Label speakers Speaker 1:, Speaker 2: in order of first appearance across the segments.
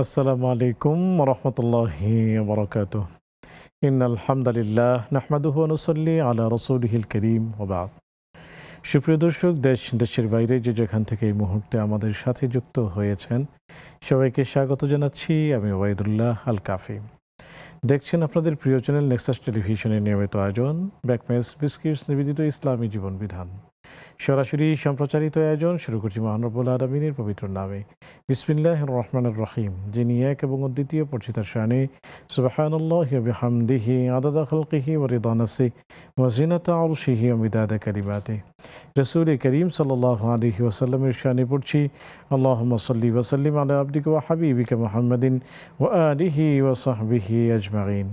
Speaker 1: আসসালামু আলাইকুম রহমতুল্লাহি বারাকাতুহ। ইন্নাল হামদুলিল্লাহ নাহমাদুহু ওয়া নুসাল্লি আলা রাসূলিহিল কারীম ওয়া বা'দ। সুপ্রিয় দর্শক, দেশের বাইরে যে যেখান থেকে এই মুহূর্তে আমাদের সাথে যুক্ত হয়েছেন সবাইকে স্বাগত জানাচ্ছি। আমি ওবায়দুল্লাহ আল কাফি। দেখছেন আপনাদের প্রিয় চ্যানেল নেক্সাস টেলিভিশনের নিয়মিত আয়োজন ব্যাকমেস বিস্কিটস নিবেদিত ইসলামী জীবন বিধান। সরাসরি সম্প্রচারিত আয়োজন শুরু করছি মহান রব্বুল আলামিনের পবিত্র নামে। বিসমিল্লাহির রহমানির রহিম। যিনি এক এবং অদ্বিতীয়, পরিচিতার শানে। সুবহানাল্লাহি ওয়া বিহামদিহি আদাদা খালকিহি ওয়া রিদা নাফসিহি ওয়া জিনাতা আরশিহি ওয়া মিদাদা কালিমাতিহি। রাসূল করিম সাল্লাল্লাহু আলাইহি ওয়াসাল্লামের শানে পড়ছি আল্লাহুম্মা সাল্লি ওয়া সাল্লিম আলা আবদিকা ওয়া হাবিবিকা মুহাম্মাদিন ওয়া আলিহি ওয়া সাহবিহি আজমাইন।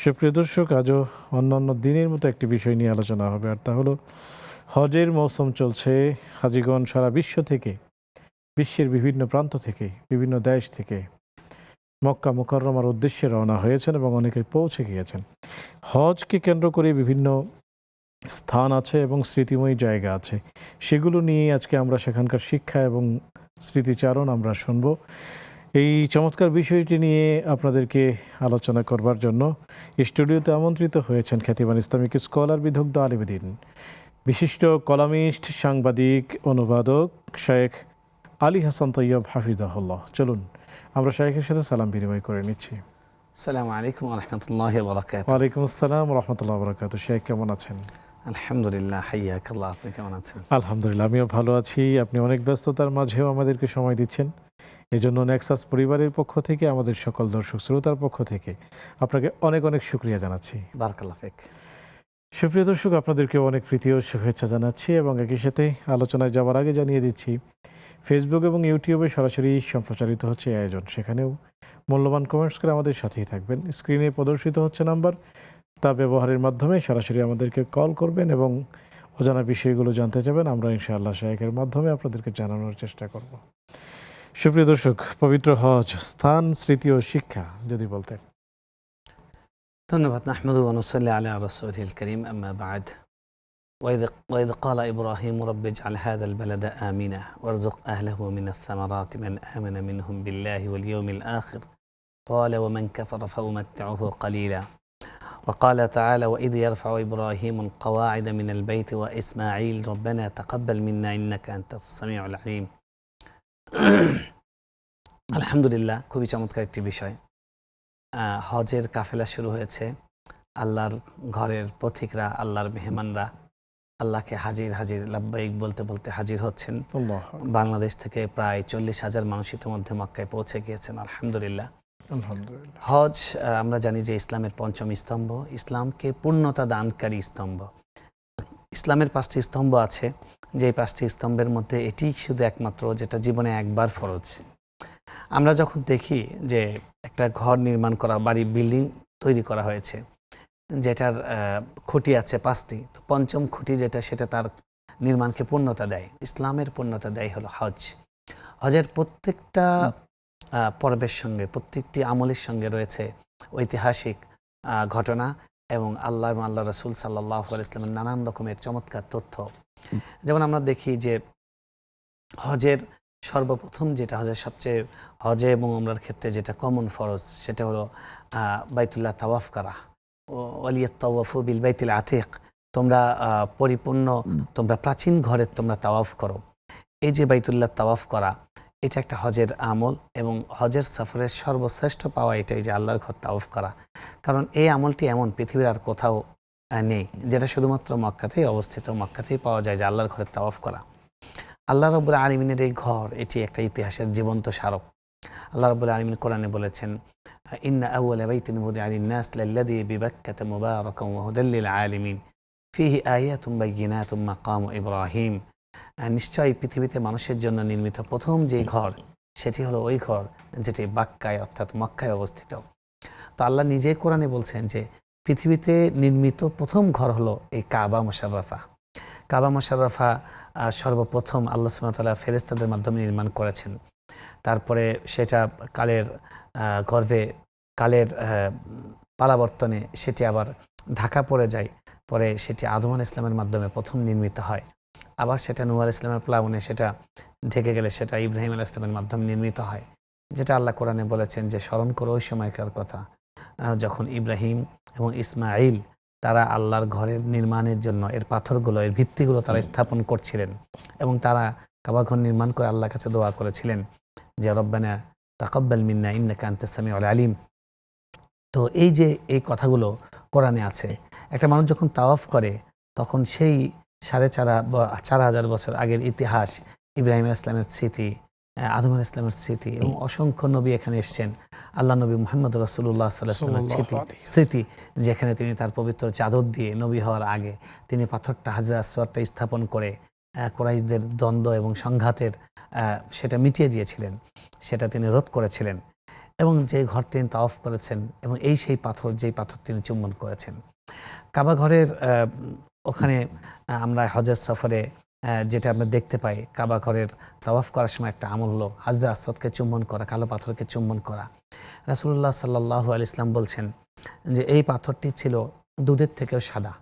Speaker 1: সুপ্রিয় দর্শক, আজও অন্যান্য দিনের মতো একটি বিষয় নিয়ে আলোচনা হবে, আর তা হলো হজের মৌসুম চলছে। হাজিগণ সারা বিশ্বের বিভিন্ন প্রান্ত থেকে, বিভিন্ন দেশ থেকে মক্কা মুকাররমার উদ্দেশ্যে রওনা হয়েছেন এবং অনেকে পৌঁছে গিয়েছেন। হজকে কেন্দ্র করে বিভিন্ন স্থান আছে এবং স্মৃতিময়ী জায়গা আছে, সেগুলো নিয়ে আজকে আমরা সেখানকার শিক্ষা এবং স্মৃতিচারণ আমরা শুনব। এই চমৎকার বিষয়টি নিয়ে আপনাদেরকে আলোচনা করবার জন্য স্টুডিওতে আমন্ত্রিত হয়েছেন খ্যাতিমান ইসলামিক স্কলার, বিদগ্ধ আলিম দ্বীন, বিশিষ্ট কলামিস্ট, সাংবাদিক, অনুবাদক শেখ আলী হাসান তৈয়ব হাফিজাহুল্লাহ। চলুন আমরা শেখের সাথে সালাম বিনিময় করে নিচ্ছি।
Speaker 2: আসসালামু আলাইকুম ওয়া রাহমাতুল্লাহি ওয়া বারাকাতুহু।
Speaker 1: ওয়ালাইকুম আসসালাম ওয়া রাহমাতুল্লাহি ওয়া বারাকাতুহু। শেখ কেমন আছেন?
Speaker 2: আলহামদুলিল্লাহ, হাইয়াকাল্লাহ। আপনি কেমন আছেন?
Speaker 1: আলহামদুলিল্লাহ, আমিও ভালো আছি। আপনি অনেক ব্যস্ততার মাঝেও আমাদেরকে সময় দিচ্ছেন, এজন্য নেক্সাস পরিবারের পক্ষ থেকে, আমাদের সকল দর্শক শ্রোতার পক্ষ থেকে আপনাকে অনেক অনেক শুকরিয়া জানাচ্ছি।
Speaker 2: বারাকাল্লাহ ফিক।
Speaker 1: সুপ্রিয় দর্শক, আপনাদেরকে অনেক প্রীতি ও শুভেচ্ছা জানাচ্ছি এবং একই সাথে আলোচনায় যাওয়ার আগে জানিয়ে দিচ্ছি ফেসবুক এবং ইউটিউবে সরাসরি সম্প্রচারিত হচ্ছে এই আয়োজন। সেখানেও মূল্যবান কমেন্টস করে আমাদের সাথেই থাকবেন। স্ক্রিনে প্রদর্শিত হচ্ছে নাম্বার, তা ব্যবহারের মাধ্যমে সরাসরি আমাদেরকে কল করবেন এবং অজানা বিষয়গুলো জানতে চাবেন। আমরা ইনশাআল্লাহ শায়েখের মাধ্যমে আপনাদেরকে জানানোর চেষ্টা করব। সুপ্রিয় দর্শক, পবিত্র হজ, স্থান, স্মৃতি ও শিক্ষা যদি বলতেন।
Speaker 2: ধন্যবাদ। নাহমাদু ওয়া নুসাল্লি আলা রাসূলিল কারীম, আম্মা বা'দ। وإذ قال إبراهيم رب اجعل هذا البلد آمنا وارزق أهله من الثمرات من آمن منهم بالله واليوم الآخر قال ومن كفر فأمتعه قليلا وقال تعالى وإذ يرفع إبراهيم القواعد من البيت وإسماعيل ربنا تقبل منا إنك أنت السميع العليم। আলহামদুলিল্লাহ, খুবই চমৎকার একটি বিষয়। হজের কাফেলা শুরু হয়েছে। আল্লাহর ঘরের পথিকরা, আল্লাহর মেহমানরা আল্লাহকে হাজির হাজির লাব্বাইক বলতে বলতে হাজির হচ্ছেন। বাংলাদেশ থেকে প্রায় 40,000 মানুষ ইতিমধ্যে মক্কায় পৌঁছে গিয়েছেন। আলহামদুলিল্লাহ। হজ, আমরা জানি যে ইসলামের পঞ্চম স্তম্ভ, ইসলামকে পূর্ণতা দানকারী স্তম্ভ। ইসলামের 5টি স্তম্ভ আছে, যে 5টি স্তম্ভের মধ্যে এটি শুধু একমাত্র যেটা জীবনে একবার ফরজ। আমরা যখন দেখি যে একটা ঘর নির্মাণ করা, বাড়ি, বিল্ডিং তৈরি করা হয়েছে, যেটার খুঁটি আছে 5টি, তো পঞ্চম খুঁটি যেটা, সেটা তার নির্মাণকে পূর্ণতা দেয়। ইসলামের পূর্ণতা দেয় হলো হজ। হজের প্রত্যেকটা পর্বের সঙ্গে, প্রত্যেকটি আমলের সঙ্গে রয়েছে ঐতিহাসিক ঘটনা এবং আল্লাহ এবং আল্লাহ রাসূল সাল্লাল্লাহু আলাইহি ওয়াসাল্লামের নানান রকমের চমৎকার তথ্য। যেমন আমরা দেখি যে হজের সর্বপ্রথম যেটা, হজে এবং উমরার ক্ষেত্রে যেটা কমন ফরজ, সেটা হলো বাইতুল্লাহ তাওয়াফ করা। ওয়ালিয়াত তাওয়াফু বিল বাইতিল আতিক, তোমরা পরিপূর্ণ, তোমরা প্রাচীন ঘরের তোমরা তাওয়াফ করো। এই যে বাইতুল্লাহ তাওয়াফ করা, এটা একটা হজের আমল এবং হজের সফরের সর্বশ্রেষ্ঠ পাওয়া এটাই যে আল্লাহর ঘর তাওয়াফ করা। কারণ এই আমলটি এমন পৃথিবীর আর কোথাও নেই, যেটা শুধুমাত্র মক্কাতেই অবস্থিত, মক্কাতেই পাওয়া যায় যে আল্লাহর ঘরের তাওয়াফ করা। আল্লাহ রাব্বুল আলামিনের এই ঘর, এটি একটা ইতিহাসের জীবন্ত স্মারক। আল্লাহ রাব্বুল আলামিন কোরআনে বলেছেন, ইন্না আউওয়ালা বাইতিন উযিআ লিন-নাস লাল্লাযী বিবাক্কাতা মুবারাকান ওয়া হুদাল লিল আলামিন ফীহি আয়াতুম বাইয়িনাতুম মাকামু ইব্রাহিম। নিশ্চয়ই পৃথিবীতে মানুষের জন্য নির্মিত প্রথম যে ঘর, সেটি হলো ওই ঘর যেটি বাক্কায় অর্থাৎ মক্কায় অবস্থিত। তো আল্লাহ নিজেই কোরআনে বলছেন যে পৃথিবীতে নির্মিত প্রথম ঘর হলো এই কাবা মুশাররফা। কাবা মুশাররফা সর্বপ্রথম আল্লাহ সুবহানাহু ওয়া তাআলা ফেরেশতাদের মাধ্যমে নির্মাণ করেছেন। তারপরে সেটা কালের গর্ভে, কালের পালাবর্তনে সেটি আবার ঢাকা পড়ে যায়। পরে সেটি আদম আলাইহিস সালামের মাধ্যমে প্রথম নির্মিত হয়। আবার সেটা নূহ আলাইহিস সালামের প্লাবনে সেটা ঢেকে গেলে সেটা ইব্রাহিম আলাইহিস সালামের মাধ্যমে নির্মিত হয়। যেটা আল্লাহ কোরআনে বলেছেন যে স্মরণ করো ওই সময়কার কথা যখন ইব্রাহিম এবং ইসমাইল তারা আল্লাহর ঘরের নির্মাণের জন্য এর পাথরগুলো এর ভিত্তিগুলো তারা স্থাপন করছিলেন এবং তারা কাবা ঘর নির্মাণ করে আল্লাহর কাছে দোয়া করেছিলেন যে রব্বানা তাকাব্বাল মিন্না ইন্নাকা আনতাস সামিউল আলিম। তো এই যে এই কথাগুলো কোরআনে আছে, একটা মানুষ যখন তাওয়াফ করে তখন সেই ৪,৫০০ বছর আগের ইতিহাস, ইব্রাহিম ইসলামের স্মৃতি, আদম ইসলামের স্মৃতি এবং অসংখ্য নবী এখানে এসছেন, আল্লাহ নবী মুহাম্মদ রাসূলুল্লাহ সাল্লাল্লাহু আলাইহি ওয়াসাল্লামের স্মৃতি, যেখানে তিনি তার পবিত্র চাদর দিয়ে নবী হওয়ার আগে তিনি পাথরটা হাজরা আসওয়াদটা স্থাপন করে কুরাইশদের দ্বন্দ্ব এবং সংঘাতের সেটা মিটিয়ে দিয়েছিলেন, সেটা তিনি রোধ করেছিলেন এবং যে ঘর তিনি তাওয়াফ করেছেন এবং এই সেই পাথর যেই পাথর তিনি চুম্বন করেছেন। কাবা ঘরের ওখানে আমরা হজের সফরে যেটা আমরা দেখতে পাই, কাবা ঘরের তাওয়াফ করার সময় একটা আমল হলো হাজরা আসওয়াদকে চুম্বন করা, কালো পাথরকে চুম্বন করা। রাসূলুল্লাহ সাল্লাল্লাহু আলাইহি ওয়াসাল্লাম বলছেন যে এই পাথরটি ছিল দুধের থেকেও সাদা।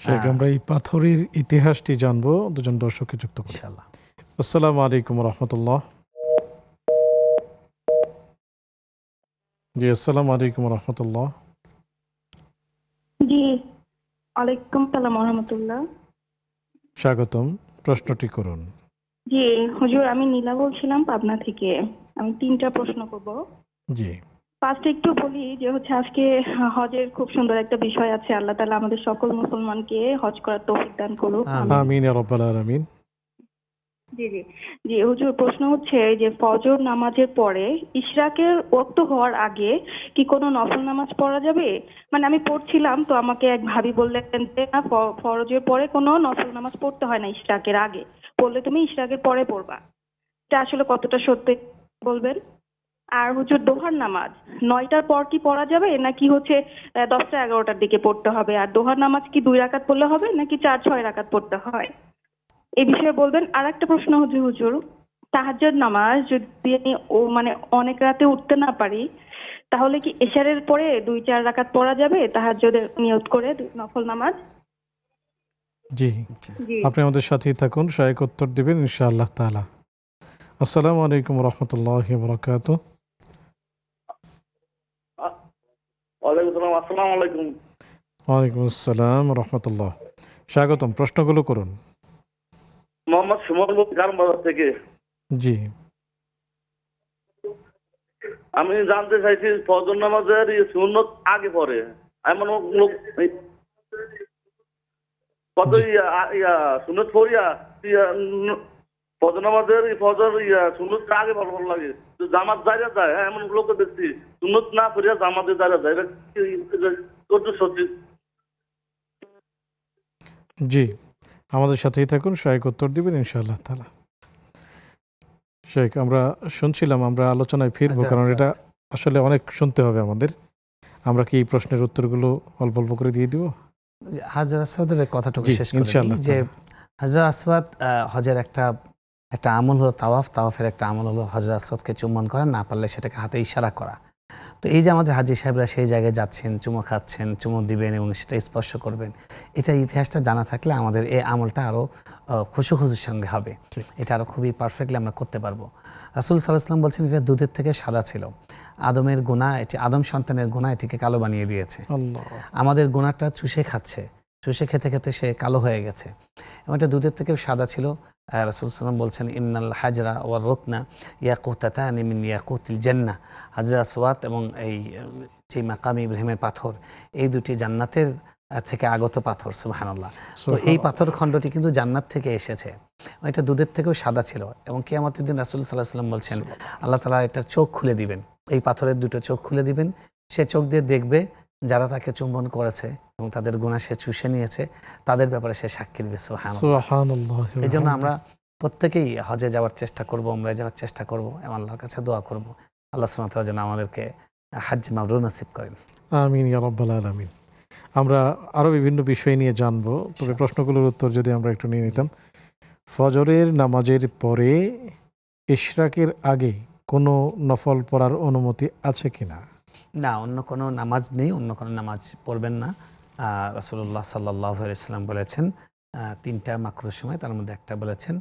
Speaker 1: শেখ, আমরা এই পাথরের ইতিহাসটি জানবো, দুজন দর্শককে যুক্ত করি।
Speaker 2: ইনশাআল্লাহ।
Speaker 1: আসসালামু আলাইকুম রহমতুল্লাহ। জি, আসসালামু আলাইকুম রহমতুল্লাহ।
Speaker 3: জি, ওয়ালাইকুম সালাম রহমতুল্লাহ।
Speaker 1: স্বাগতম, প্রশ্নটি করুন।
Speaker 3: জি হুজুর, আমি নীলা বলছিলাম পাবনা থেকে। আমি 3টা প্রশ্ন করব।
Speaker 1: জি,
Speaker 3: ফার্স্ট একটু বলি যে আজকে হজের খুব সুন্দর একটা বিষয় আছে। আল্লাহ তাআলা আমাদের সকল মুসলমানকে হজ করার তৌফিক দান করুক।
Speaker 2: আমিন।
Speaker 1: আমিন ইয়া রাব্বাল আলামিন।
Speaker 3: জি জি জি হুজুর, প্রশ্ন হচ্ছে যে ফজর নামাজের পরে ইশরাকের ওয়াক্ত হওয়ার আগে কি কোনো নফল নামাজ পড়া যাবে? মানে আমি পড়ছিলাম তো আমাকে এক ভাবি বললেন যে না, ফরজের পরে কোনো নফল নামাজ পড়তে হয় না, ইশরাকের আগে পড়লে তুমি ইশরাকের পরে পড়বা। এটা আসলে কতটা সত্যি বলবেন? আর হুজুর, দোহার নামাজ 9টার পর কি পড়া যাবে নাকি 10টা 11টার দিকে পড়তে হবে? আর দোহার নামাজ কি 2 রাকাত পড়লে হবে নাকি 4-6 রাকাত পড়তে হয়? এই বিষয়ে বলবেন। আর একটা প্রশ্ন হচ্ছে হুজুর, তাহাজ্জুদ নামাজ যদি আমি মানে অনেক রাতে উঠতে না পারি, তাহলে কি এশারের পরে 2-4 রাকাত পড়া যাবে তাহাজ্জুদের নিয়ত করে নফল নামাজ?
Speaker 1: জি,
Speaker 3: জি
Speaker 1: আপনি আমাদের সাথেই থাকুন, সহায়ক উত্তর দিবেন ইনশাআল্লাহ তাআলা। আসসালামু আলাইকুম রহমতুল্লাহি ওয়া বারাকাতুহু।
Speaker 4: ওয়ালাইকুম সালাম। আসসালামু আলাইকুম।
Speaker 1: ওয়ালাইকুম আসসালাম রহমতুল্লাহ। স্বাগতম, প্রশ্নগুলো করুন।
Speaker 4: মোহাম্মদ সুমন বলছি কারণ বাজার থেকে।
Speaker 1: জি,
Speaker 4: আমি জানতে চাইছি ফজর নামাজের সুন্নত আগে পড়ে এমন লোক কত
Speaker 1: জি।
Speaker 4: সুন্নত পড়িয়া ফজর নামাজের ফজর সুন্নত আগে ভালো ভালো লাগে। তো জামাত দাঁড়িয়ে যায়, হ্যাঁ এমন লোক দেখছি সুন্নত না পড়িয়া জামাতে দাঁড়িয়ে যায়। এটা কত সত্যি?
Speaker 1: জি, আমাদের সাথেই থাকুন, সহায়ক উত্তর দিবেন ইনশাআল্লাহ তাআলা। শেখ, আমরা শুনছিলাম, আমরা আলোচনায় ফিরবো,
Speaker 2: হাজরা
Speaker 1: কারণ এটা
Speaker 2: আসওয়াদ।
Speaker 1: আসলে অনেক শুনতে হবে আমাদের। আমরা কি এই প্রশ্নের উত্তরগুলো অল্প অল্প করে দিয়ে দিব?
Speaker 2: হাজরা আসওয়াদের কথাটুকু
Speaker 1: জি,
Speaker 2: শেষ করে
Speaker 1: ইনশাআল্লাহ
Speaker 2: দিই যে
Speaker 1: তাআলা।
Speaker 2: হাজরা আসওয়াদ হজের একটা আমল হলো তাওয়াফ, তাওয়াফের একটা আমল হলো হাজরা আসওয়াদকে চুম্বন করা, না পারলে সেটাকে হাতে ইশারা করা। তো এই যে আমাদের হাজী সাহেবরা সেই জায়গায় যাচ্ছেন, চুমো খাচ্ছেন, চুমো দিবেন এবং সেটা স্পর্শ করবেন, এটা ইতিহাসটা জানা থাকলে আমাদের এই আমলটা আরও খুশুর সঙ্গে হবে।
Speaker 1: ঠিক।
Speaker 2: এটা আরও খুবই পারফেক্টলি আমরা করতে পারবো। রাসূল সাল্লাল্লাহু আলাইহি ওয়াসাল্লাম বলছেন এটা দুধের থেকে সাদা ছিল। আদমের গুনাহ, আদম সন্তানের গুনাহ এটিকে কালো বানিয়ে দিয়েছে।
Speaker 1: আল্লাহ।
Speaker 2: আমাদের গুনাহটা চুষে খাচ্ছে, চুষে খেতে খেতে সে কালো হয়ে গেছে এবং এটা দুধের থেকেও সাদা ছিল। রাসূল সাল্লাম বলছেন ইন্নাল হাজরা ওয়ার রুকনা ইয়াকুতাতানি মিন ইয়াকুতিল জান্নাহ। হাজরা আসওয়াদ এবং এই যে মাকাম ইব্রাহিমের পাথর, এই দুটি জান্নাতের থেকে আগত পাথর। সুবহানাল্লাহ। তো এই পাথর খণ্ডটি কিন্তু জান্নাত থেকে এসেছে। এটা দুধের থেকেও সাদা ছিল এবং কিয়ামতের দিন রাসূল সাল্লাল্লাহু আলাইহি ওয়াসাল্লাম বলছেন আল্লাহ তাআলা এটার চোখ খুলে দিবেন, এই পাথরের দুটো চোখ খুলে দিবেন। সে চোখ দিয়ে দেখবে যারা তাকে চুম্বন করেছে এবং তাদের গুনাহ সে চুষে নিয়েছে, তাদের ব্যাপারে সে সাক্ষী দিবে। সুবহানাল্লাহ।
Speaker 1: সুবহানাল্লাহ।
Speaker 2: এই জন্য আমরা প্রত্যেকেই হজে যাওয়ার চেষ্টা করব, উমরায় যাওয়ার চেষ্টা করব এবং আল্লাহর কাছে দোয়া করব আল্লাহ সুবহানাহু ওয়া তাআলা যেন আমাদেরকে হজ মাবরুর নসিব করেন।
Speaker 1: আমিন ইয়া রাব্বাল আলামিন। আমরা আরো বিভিন্ন বিষয় নিয়ে জানবো, তবে প্রশ্নগুলোর উত্তর যদি আমরা একটু নিয়ে নিতাম। ফজরের নামাজের পরে ইশরাকের আগে কোনো নফল পড়ার অনুমতি আছে কিনা?
Speaker 2: না, অন্য কোনো নামাজ নেই, অন্য কোনো নামাজ পড়বেন না। রাসূলুল্লাহ সাল্লাল্লাহু আলাইহি ওয়াসাল্লাম বলেছেন 3টা মাকরুহ সময়, তার মধ্যে একটা বলেছেন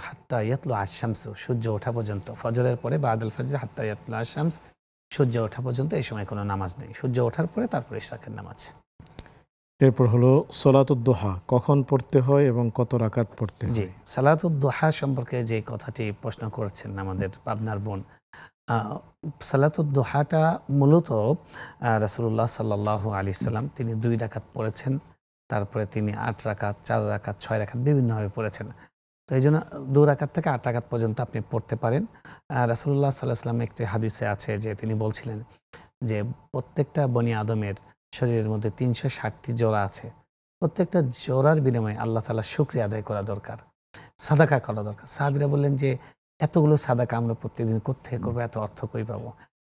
Speaker 2: হাত্তা ইয়াতলু আশ-শামসু, সূর্য ওঠা পর্যন্ত, ফজরের পরে বাদাল ফজর হাত্তা ইয়াতলু আশ-শামস, সূর্য ওঠা পর্যন্ত এই সময় কোনো নামাজ নেই। সূর্য ওঠার পরে তারপরে ইশরাকের নামাজ।
Speaker 1: এরপর হলো সলাতুদ দোহা কখন পড়তে হয় এবং কত রাকাত পড়তে হয়?
Speaker 2: জি, সালাতুদ দোহা সম্পর্কে যে কথাটি প্রশ্ন করেছেন আমাদের পাবনার বোন, সালাতুদ দোহাটা মূলত রাসূলুল্লাহ সাল্লাল্লাহু আলাইহি সাল্লাম তিনি 2 রাকাত পড়েছেন, তারপরে তিনি 8 রাকাত, 4 রাকাত, 6 রাকাত বিভিন্নভাবে পড়েছেন। তো এই জন্য 2 রাকাত থেকে 8 রাকাত পর্যন্ত আপনি পড়তে পারেন। রাসূলুল্লাহ সাল্লাল্লাহু আলাইহি সাল্লাম একটি হাদিসে আছে যে তিনি বলছিলেন যে প্রত্যেকটা বনি আদমের শরীরের মধ্যে 360টি জোড়া আছে। প্রত্যেকটা জোড়ার বিনিময়ে আল্লাহ তাআলা শুকরিয়া আদায় করা দরকার, সাদাকা করা দরকার। সাহাবীরা বললেন যে এতগুলো সাদাকা আমরা প্রত্যেকদিন কোত্থেকে করবো, এত অর্থ কই পাবো?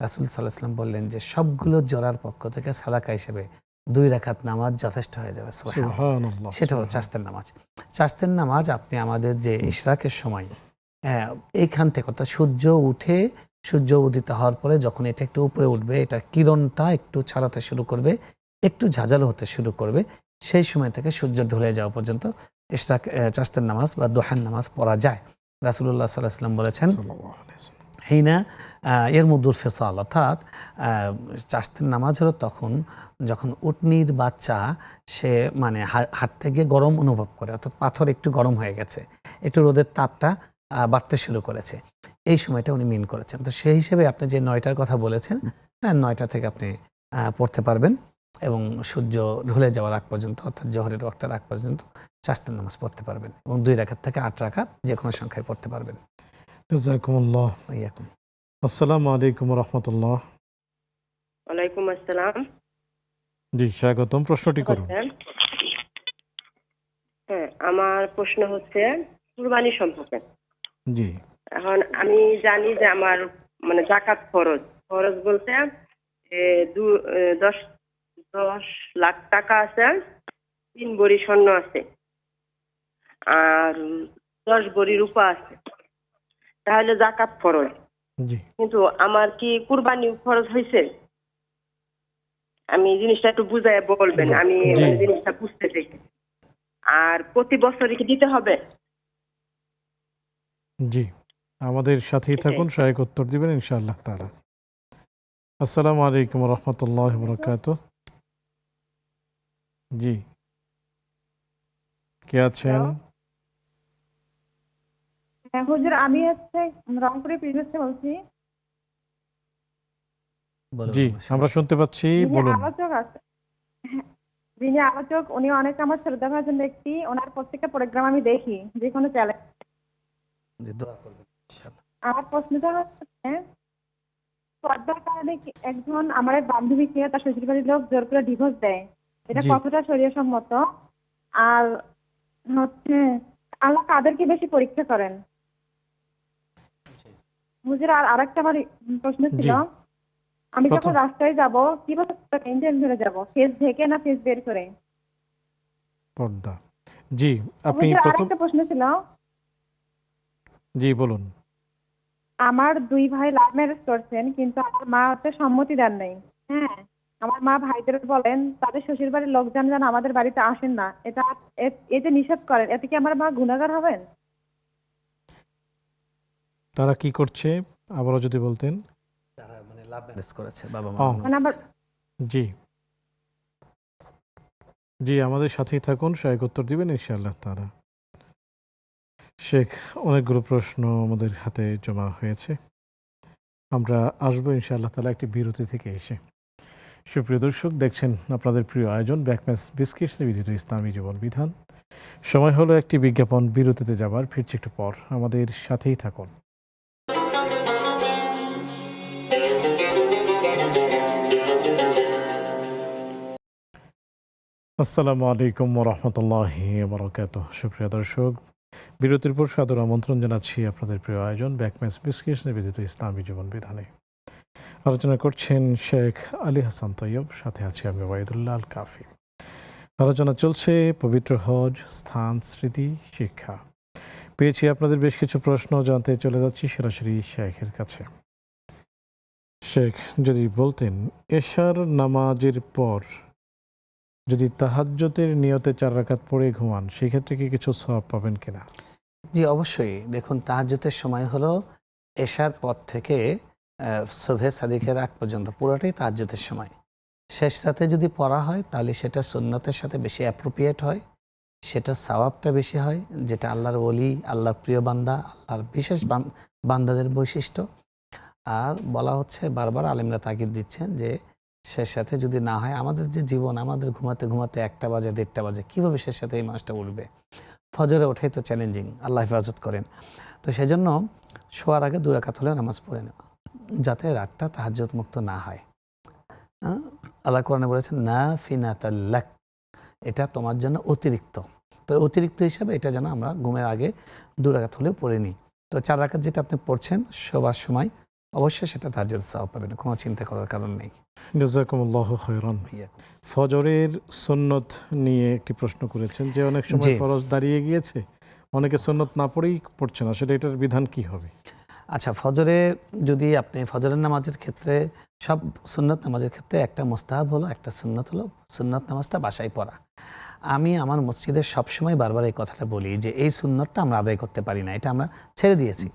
Speaker 2: রাসূল সাল্লাল্লাহু আলাইহি ওয়াসাল্লাম বললেন যে সবগুলো জোড়ার পক্ষ থেকে সাদাকা হিসেবে 2 রাকাত নামাজ যথেষ্ট হয়ে যাবে। সুবহানাল্লাহ।
Speaker 1: সুবহানাল্লাহ।
Speaker 2: সেটা হলো চাস্তের নামাজ। চাস্তের নামাজ আপনি আমাদের যে ইশরাকের সময় এইখান থেকে অর্থাৎ সূর্য উঠে, সূর্য উদিত হওয়ার পরে যখন এটা একটু উপরে উঠবে, এটা কিরণটা একটু ছড়াতে শুরু করবে, একটু ঝাঁঝালো হতে শুরু করবে, সেই সময় থেকে সূর্য ঢলে যাওয়া পর্যন্ত ইশরাক চাস্তের নামাজ বা দোহার নামাজ পড়া যায়। রাসূলুল্লাহ সাল্লাল্লাহু আলাইহি ওয়াসাল্লাম বলেছেন
Speaker 1: সাল্লাল্লাহু আলাইহি ওয়াসাল্লাম।
Speaker 2: হিনা ইয়ারমুদুল ফিসাল, অর্থাৎ চাস্তের নামাজ হলো তখন যখন উটনির বাচ্চা সে মানে হাঁটতে গিয়ে গরম অনুভব করে, অর্থাৎ পাথর একটু গরম হয়ে গেছে, একটু রোদের তাপটা বাড়তে শুরু করেছে, এই সময়টা উনি মিন করেছেন। তো সেই হিসেবে আপনি যে 9টার কথা বলেছেন, 9টা থেকে আপনি পড়তে পারবেন এবং সূর্য ঢলে যাওয়ার আগ পর্যন্ত, অর্থাৎ জোহরের ওয়াক্তের আগ পর্যন্ত চাস্তের নামাজ পড়তে পারবেন এবং 2 রাকাত থেকে 8 রাকাত যে কোনো সংখ্যায় পড়তে পারবেন।
Speaker 1: জাযাকুমুল্লাহ।
Speaker 2: ইয়াকুম।
Speaker 1: আসসালামু আলাইকুম ওয়া রাহমাতুল্লাহ।
Speaker 5: ওয়ালাইকুম আসসালাম।
Speaker 1: জি, স্বাগতম। প্রশ্নটি করুন।
Speaker 5: হ্যাঁ, আমার প্রশ্ন হচ্ছে কুরবানি সম্পর্কে।
Speaker 1: জি,
Speaker 5: এখন আমি জানি যে আমার মানে যাকাত ফরজ। ফরজ বলতে 10 লাখ টাকা আছে, 3 ভরি স্বর্ণ আছে, আর 10 ভরি রূপা আছে, তাহলে যাকাত ফরজ।
Speaker 1: জি,
Speaker 5: কিন্তু আমার কি কুরবানি ফরজ হয়েছে? আমি জিনিসটা একটু বুঝায় বলবেন, আমি
Speaker 1: জি।
Speaker 5: জিনিসটা বুঝতে চাই। আর প্রতি বছরই কি দিতে হবে?
Speaker 1: জি, আমাদের সাথেই থাকুন, সহায়ক উত্তর দিবেন ইনশাআল্লাহ তাআলা। আসসালামু আলাইকুম ওয়া রাহমাতুল্লাহি ওয়া বারাকাতুহু। জি, কে আছেন?
Speaker 6: হ্যাঁ হুজুর, আমি হচ্ছে রংপুরে পিরোজ থেকে বলছি।
Speaker 2: বলুন।
Speaker 1: জি, আমরা শুনতে পাচ্ছি,
Speaker 6: যিনি
Speaker 1: বলুন।
Speaker 6: আলোচক আছে, হ্যাঁ, যিনি আলোচক উনি অনেক আমার শ্রদ্ধা করার জন্য একটি ওনার প্রত্যেকটা প্রোগ্রাম আমি দেখি, যে কোনো চ্যানেল।
Speaker 2: জি, দোয়া করবেন ইনশাআল্লাহ।
Speaker 6: আমার প্রশ্নটা হচ্ছে পর্দার কারণে একজন আমার এক বান্ধবীকে তার শ্বশুর বাড়ির লোক জোর করে ডিভোর্স দেয়, এটা
Speaker 1: জি।
Speaker 6: কতটা শরীয়সম্মত? আর হচ্ছে আল্লাহ কাদেরকে বেশি পরীক্ষা করেন? হুজুর, আর আরেকটা আমার প্রশ্ন ছিল,
Speaker 1: জি।
Speaker 6: আমি যখন
Speaker 1: প্রথম-
Speaker 6: রাস্তায় যাব কিভাবে মেইনটেইন করে যাব, ফেস ঢেকে না ফেস বের করে?
Speaker 1: পর্দা। জি, আপনি
Speaker 6: হুজুর,
Speaker 1: প্রথম।
Speaker 6: আরেকটা প্রশ্ন ছিল,
Speaker 1: জি, বলুন।
Speaker 6: আমার 2 ভাই লাভ ম্যারেজ করছেন, কিন্তু আমার মা হচ্ছে সম্মতি দেন নাই। হ্যাঁ, আমার মা ভাইদের বলেন তাদের শ্বশুর বাড়ির লোকজন যেন আমাদের বাড়িতে আসেন না, এটা এতে নিষেধ করেন, এতে কি আমার মা গুনাহগার হবেন?
Speaker 1: তারা কি করছে আবারও যদি বলতেন।
Speaker 2: যারা মানে লাভ ম্যারেজ করেছে বাবা মা।
Speaker 1: ও।
Speaker 6: মানে আমার
Speaker 1: জি, জি, আমাদের সাথেই থাকুন, সহায়ক উত্তর দিবেন ইনশাআল্লাহ তাআলা। শেখ, অনেকগুলো প্রশ্ন আমাদের হাতে জমা হয়েছে, আমরা আসবো ইনশাআল্লাহ তাআলা একটি বিরতি থেকে এসে। সুপ্রিয় দর্শক, দেখছেন আপনাদের প্রিয় আয়োজন ব্যাকম্যাচ বিস্কিটস নিবেদিত ইসলামী জীবন বিধান। সময় হলো একটি বিজ্ঞাপন বিরতিতে যাবার, ফিরছি একটু পর, আমাদের সাথেই থাকুন। আসসালামু আলাইকুম ওয়া রাহমাতুল্লাহি ওয়া বারাকাতুহু। সুপ্রিয় দর্শক, বিরতির পর সাদর আমন্ত্রণ জানাচ্ছি আপনাদের প্রিয় আয়োজন ব্যাকম্যাচ বিস্কিটস নিবেদিত ইসলামী জীবন বিধানে। আলোচনা করছেন শেখ আলী হাসান তৈয়ব, সাথে আছি আমি ওয়াহিদুল্লাহ আল কাফি। আলোচনা চলছে পবিত্র হজ, স্থান, স্মৃতি, শিক্ষা। পেয়েছি আপনাদের বেশ কিছু প্রশ্ন, জানতে চলে যাচ্ছি সরাসরি শেখের কাছে। শেখ, যদি বলতেন এশার নামাজের পর যদি তাহাজ্জুদের নিয়তে 4 রাকাত পড়ে ঘুমান, সেক্ষেত্রে কি কিছু সওয়াব পাবেন কিনা?
Speaker 2: জি অবশ্যই। দেখুন তাহাজ্জুদের সময় হলো এশার পর থেকে সুবহে সাদিকের আগ পর্যন্ত পুরোটাই তাহাজ্জুদের সময়। শেষ রাতে যদি পড়া হয় তাহলে সেটা সুন্নতের সাথে বেশি অ্যাপ্রোপ্রিয়েট হয়, সেটার সওয়াবটা বেশি হয়, যেটা আল্লাহর ওলি, আল্লাহর প্রিয় বান্দা, আল্লাহর বিশেষ বান্দাদের বৈশিষ্ট্য। আর বলা হচ্ছে বারবার আলেমরা তাগিদ দিচ্ছেন যে শেষ রাতে যদি না হয়, আমাদের যে জীবন, আমাদের ঘুমাতে ঘুমাতে 1টা বাজে 1:30টা বাজে, কীভাবে শেষ রাতে এই মানুষটা উঠবে? ফজরে ওঠাই তো চ্যালেঞ্জিং, আল্লাহ হেফাজত করেন। তো সেজন্য শোয়ার আগে 2 রাকাত হলেও নামাজ পড়ে নেওয়া, যাতে রাতটা তাহাজ্জুদ মুক্ত না হয়। আল্লাহ কোরআনে বলেছেন নাফিনাতাল্লাক, এটা তোমার জন্য অতিরিক্ত। তো অতিরিক্ত হিসাবে এটা যেন আমরা ঘুমের আগে 2 রাকাত হলেও পড়ে নিই। তো 4 রাকাত যেটা আপনি পড়ছেন শোবার সময়, অবশ্যই সেটা তাহাজ্জুদের সওয়াব পাবেন, কোনো চিন্তা করার কারণ নেই।
Speaker 1: জাযাকুমুল্লাহু খায়রান। ফজরের সুন্নত নিয়ে একটি প্রশ্ন করেছেন যে অনেক সময়
Speaker 2: জি।
Speaker 1: ফরজ দাঁড়িয়ে গিয়েছে, অনেকে সুন্নত না পড়েই পড়ছে না, সেটা এটার বিধান কি হবে?
Speaker 2: আচ্ছা, ফজরে যদি আপনি ফজরের নামাজের ক্ষেত্রে, সব সুন্নত নামাজের ক্ষেত্রে একটা মুস্তাহাব হলো, একটা সুন্নত হলো সুন্নত নামাজটা বাসায় পড়া। আমি আমার মসজিদে সবসময় বারবার এই কথাটা বলি যে এই সুন্নতটা আমরা আদায় করতে পারি না, এটা আমরা ছেড়ে দিয়েছি।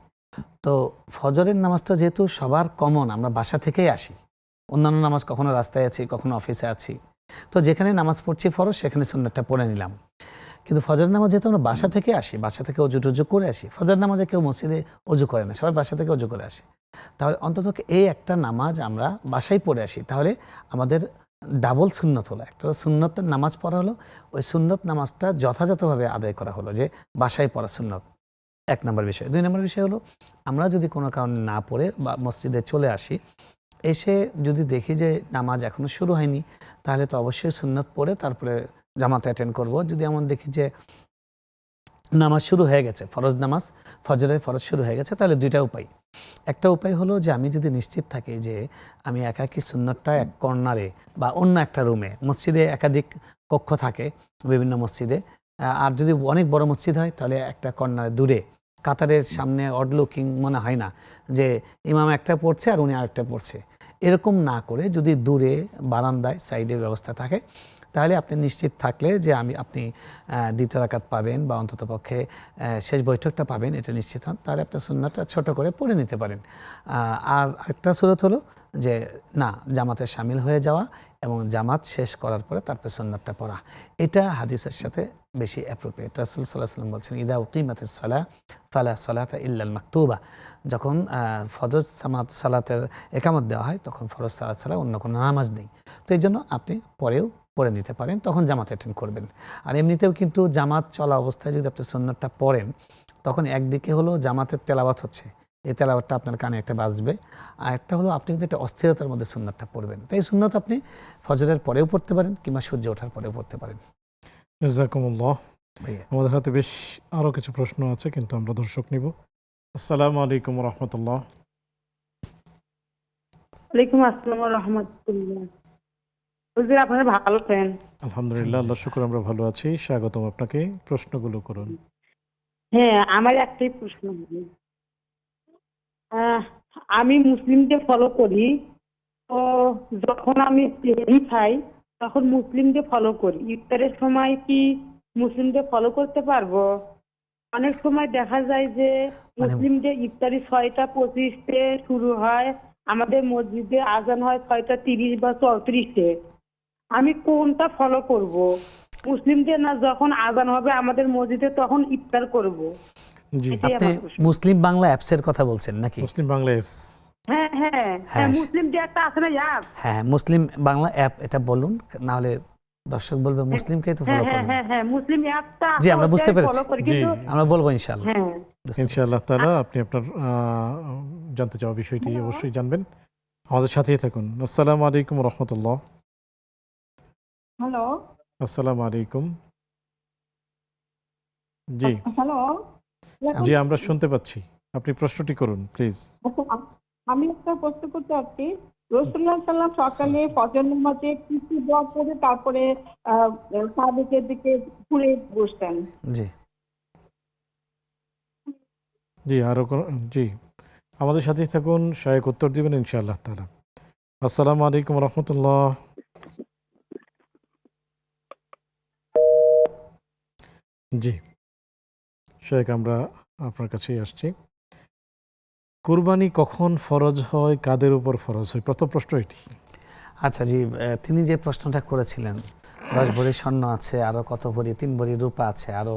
Speaker 2: তো ফজরের নামাজটা যেহেতু সবার কমন, আমরা বাসা থেকেই আসি, অন্যান্য নামাজ কখনো রাস্তায় আছি, কখনো অফিসে আছি, তো যেখানে নামাজ পড়ছি ফরজ সেখানে সুন্নতটা পড়ে নিলাম। কিন্তু ফজরের নামাজ যেহেতু আমরা বাসা থেকে আসি, বাসা থেকে অজু টজু করে আসি, ফজর নামাজে কেউ মসজিদে অজু করে না, সবাই বাসা থেকে অজু করে আসে, তাহলে অন্তত এই একটা নামাজ আমরা বাসায় পড়ে আসি, তাহলে আমাদের ডাবল সুন্নত হলো। একটা হলো সুন্নতের নামাজ পড়া হলো, ওই সুন্নত নামাজটা যথাযথভাবে আদায় করা হলো, যে বাসায় পড়া সুন্নত। 1 নম্বর বিষয়। 2 নম্বর বিষয় হলো, আমরা যদি কোনো কারণে না পড়ে বা মসজিদে চলে আসি, এসে যদি দেখি যে নামাজ এখনো শুরু হয়নি, তাহলে তো অবশ্যই সুন্নত পড়ে তারপরে জামাতে অ্যাটেন্ড করব। যদি এমন দেখি যে নামাজ শুরু হয়ে গেছে, ফরজ নামাজ, ফজরের ফরজ শুরু হয়ে গেছে, তাহলে 2টা উপায়। একটা উপায় হলো যে আমি যদি নিশ্চিত থাকি যে আমি একাকী সুন্নতটা এক কর্নারে বা অন্য একটা রুমে, মসজিদে একাধিক কক্ষ থাকে বিভিন্ন মসজিদে, আর যদি অনেক বড় মসজিদ হয় তাহলে একটা কর্নারে দূরে, কাতারের সামনে অড লুকিং মনে হয় না যে ইমাম একটা পড়ছে আর উনি আরেকটা পড়ছে, এরকম না করে যদি দূরে বারান্দায় সাইডের ব্যবস্থা থাকে, তাহলে আপনি নিশ্চিত থাকলে যে আপনি দ্বিতীয় রাকাত পাবেন বা অন্ততপক্ষে শেষ বৈঠকটা পাবেন, এটা নিশ্চিত হন, তাহলে আপনার সুন্নাতটা ছোট করে পড়ে নিতে পারেন। আর একটা সুরত হলো যে না, জামাতে শামিল হয়ে যাওয়া এবং জামাত শেষ করার পরে তারপর সুন্নাতটা পড়া, এটা হাদিসের সাথে বেশি অ্যাপ্রোপ্রিয়েট। রাসূল সাল্লাল্লাহু আলাইহি ওয়াসাল্লাম বলছেন ইদা উকিমাতিস সালাহ ফালা সালাতা ইল্লাল মাকতুবা, যখন ফজর সালাতের একামত দেওয়া হয় তখন ফরজ সালাত ছাড়া অন্য কোনো নামাজ নেই। তো এই জন্য আপনি পরেও পড়ে নিতে পারেন, তখন জামাত অ্যাটেন্ড করবেন। আর এমনিতেও কিন্তু জামাত চলা অবস্থায় যদি আপনি সুন্নতটা পড়েন, তখন একদিকে হলো জামাতের তেলাওয়াত হচ্ছে, এই তেলাওয়াতটা আপনার কানে একটা বাজবে, আর একটা হলো আপনি কিন্তু একটা অস্থিরতার মধ্যে সুন্নতটা পড়বেন। তাই এই সুন্নত আপনি ফজরের পরেও পড়তে পারেন কিংবা সূর্য ওঠার পরেও পড়তে পারেন।
Speaker 1: জাযাকুমুল্লাহ।
Speaker 2: ভাইয়া,
Speaker 1: আমাদের হাতে বেশ আরও কিছু প্রশ্ন আছে, কিন্তু আমরা দর্শক নিব। আসসালামু আলাইকুম রহমতুল্লাহ।
Speaker 7: ওয়ালাইকুম আসসালাম রহমতুল্লাহ। হুজুর আপনারা ভালো আছেন?
Speaker 1: আলহামদুলিল্লাহ, আল্লাহ শুকর, আমরা ভালো আছি। স্বাগতম আপনাকে, প্রশ্নগুলো করুন।
Speaker 7: হ্যাঁ, আমার একটাই প্রশ্ন হলো, আহ, আমি মুসলিমদের ফলো করি, তো যখন আমি সেহরি খাই তখন মুসলিমদের ফলো করি, ইফতারের সময় কি মুসলিমদের ফলো করতে পারবো? অনেক সময় দেখা যায় যে
Speaker 2: মানে
Speaker 7: মুসলিমদের ইফতারি 6টা 25-এ শুরু হয়, আমাদের মসজিদে আজান হয় 6টা 30 বা 34-এ। আমি কোনটা ফলো করব? মুসলিমদের না যখন আজান হবে আমাদের মসজিদে তখন ইফতার করব?
Speaker 1: জি,
Speaker 7: এটাই
Speaker 2: আপনি
Speaker 7: আমার প্রশ্ন।
Speaker 2: মুসলিম বাংলা অ্যাপসের কথা বলছেন নাকি?
Speaker 1: মুসলিম বাংলা অ্যাপস।
Speaker 7: হ্যাঁ হ্যাঁ হ্যাঁ,
Speaker 2: হ্যাঁ,
Speaker 7: মুসলিম যে একটা আছে না অ্যাপ।
Speaker 2: হ্যাঁ, মুসলিম বাংলা অ্যাপ, এটা বলুন, না হলে দর্শক বলবে মুসলিমকেই তো
Speaker 7: হ্যাঁ
Speaker 2: ফলো
Speaker 7: হ্যাঁ
Speaker 2: করবে।
Speaker 7: হ্যাঁ হ্যাঁ, মুসলিম অ্যাপটা
Speaker 2: জি, আমরা বুঝতে পেরেছি।
Speaker 7: ফলো করি,
Speaker 1: জি,
Speaker 7: কিন্তু
Speaker 2: আমরা বলবো ইনশাআল্লাহ।
Speaker 7: হ্যাঁ
Speaker 2: বুঝতে পেরেছি।
Speaker 1: ইনশাআল্লাহ তাআলা আপনি আপনার জানতে চাওয়া বিষয়টি অবশ্যই জানবেন। আমাদের সাথেই থাকুন। আসসালামু আলাইকুম রহমতুল্লাহ।
Speaker 3: হ্যালো।
Speaker 1: আসসালামু আলাইকুম। জি
Speaker 3: হ্যালো।
Speaker 1: জি, আমরা শুনতে পাচ্ছি, আপনি প্রশ্নটি করুন প্লিজ।
Speaker 3: আমি একটা প্রশ্ন করতে চাচ্ছি, রাসূলুল্লাহ সাল্লাল্লাহু আলাইহি ওয়াসাল্লাম সকালে ফজর নামাজে কিছু দোয়া করে তারপরে সাহাবাদের দিকে ঘুরে বসতেন।
Speaker 2: জি,
Speaker 1: জি, আরও জি, আমাদের সাথেই থাকুন, শায়েক উত্তর দিবেন ইনশাআল্লাহ তাআলা। আসসালামু আলাইকুম রহমতুল্লাহ। জি শায়েক, আমরা আপনার কাছেই আসছি। কুরবানি কখন ফরজ হয়, কাদের উপর ফরজ হয়? প্রথম প্রশ্ন এটি।
Speaker 2: আচ্ছা জি, তিনি যে প্রশ্নটা করেছিলেন, 10 ভরি স্বর্ণ আছে, আরো কত ভরি, 3 ভরি রূপা আছে, আরো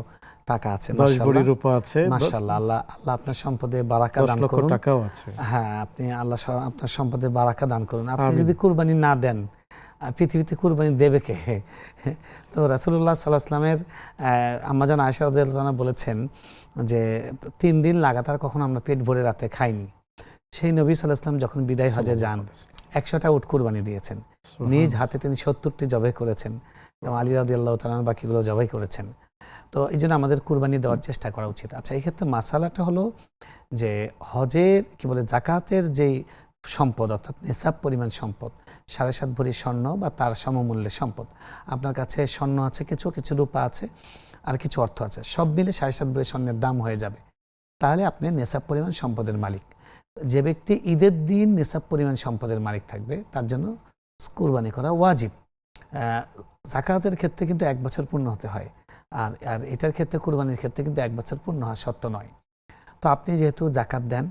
Speaker 2: টাকা আছে,
Speaker 1: 10 ভরি রূপা আছে,
Speaker 2: মাশাআল্লাহ। আল্লাহ আল্লাহ আপনার সম্পদে বারাকা
Speaker 1: 10
Speaker 2: দান
Speaker 1: লক্ষ
Speaker 2: করুন।
Speaker 1: টাকাও আছে।
Speaker 2: হ্যাঁ, আপনি আল্লাহ আপনার সম্পদে বারাকা দান করুন। আপনি
Speaker 1: আমিন।
Speaker 2: যদি কুরবানি না দেন, পৃথিবীতে কুরবানি দেবে কে? তো রাসূলুল্লাহ সাল্লাল্লাহু আলাইহি ওয়াসাল্লামের আম্মাজান আয়েশা রাদিয়াল্লাহু আনহা বলেছেন যে 3 দিন লাগাতার কখনো আমরা পেট ভরে রাতে খাইনি। সেই নবী সাল্লাল্লাহু আলাইহি ওয়াসাল্লাম যখন বিদায় হজে যান, 100টা উট কুরবানি দিয়েছেন। নিজ হাতে তিনি 70টি জবাই করেছেন এবং আলী রাদিয়াল্লাহু তাআলা বাকিগুলো জবাই করেছেন। তো এই জন্য আমাদের কুরবানি দেওয়ার চেষ্টা করা উচিত। আচ্ছা, এই ক্ষেত্রে মাসালাটা হলো যে হজের কি বলে জাকাতের যেই সম্পদ, অর্থাৎ নেসাব পরিমাণ সম্পদ, 7.5 ভরি স্বর্ণ বা তার সমমূল্যের সম্পদ, আপনার কাছে স্বর্ণ আছে কিছু, কিছু রূপা আছে, আর কিছু অর্থ আছে, সব মিলে 7.5 ভরি স্বর্ণের দাম হয়ে যাবে। তাহলে আপনি নেসাব পরিমাণ সম্পদের মালিক। যে ব্যক্তি ঈদের দিন নেসাব পরিমাণ সম্পদের মালিক থাকবে তার জন্য কুরবানি করা ওয়াজিব। জাকাতের ক্ষেত্রে কিন্তু 1 বছর পূর্ণ হতে হয়, আর এটার ক্ষেত্রে কুরবানির ক্ষেত্রে কিন্তু 1 বছর পূর্ণ হওয়া সত্য নয়। তো আপনি যেহেতু জাকাত দেন,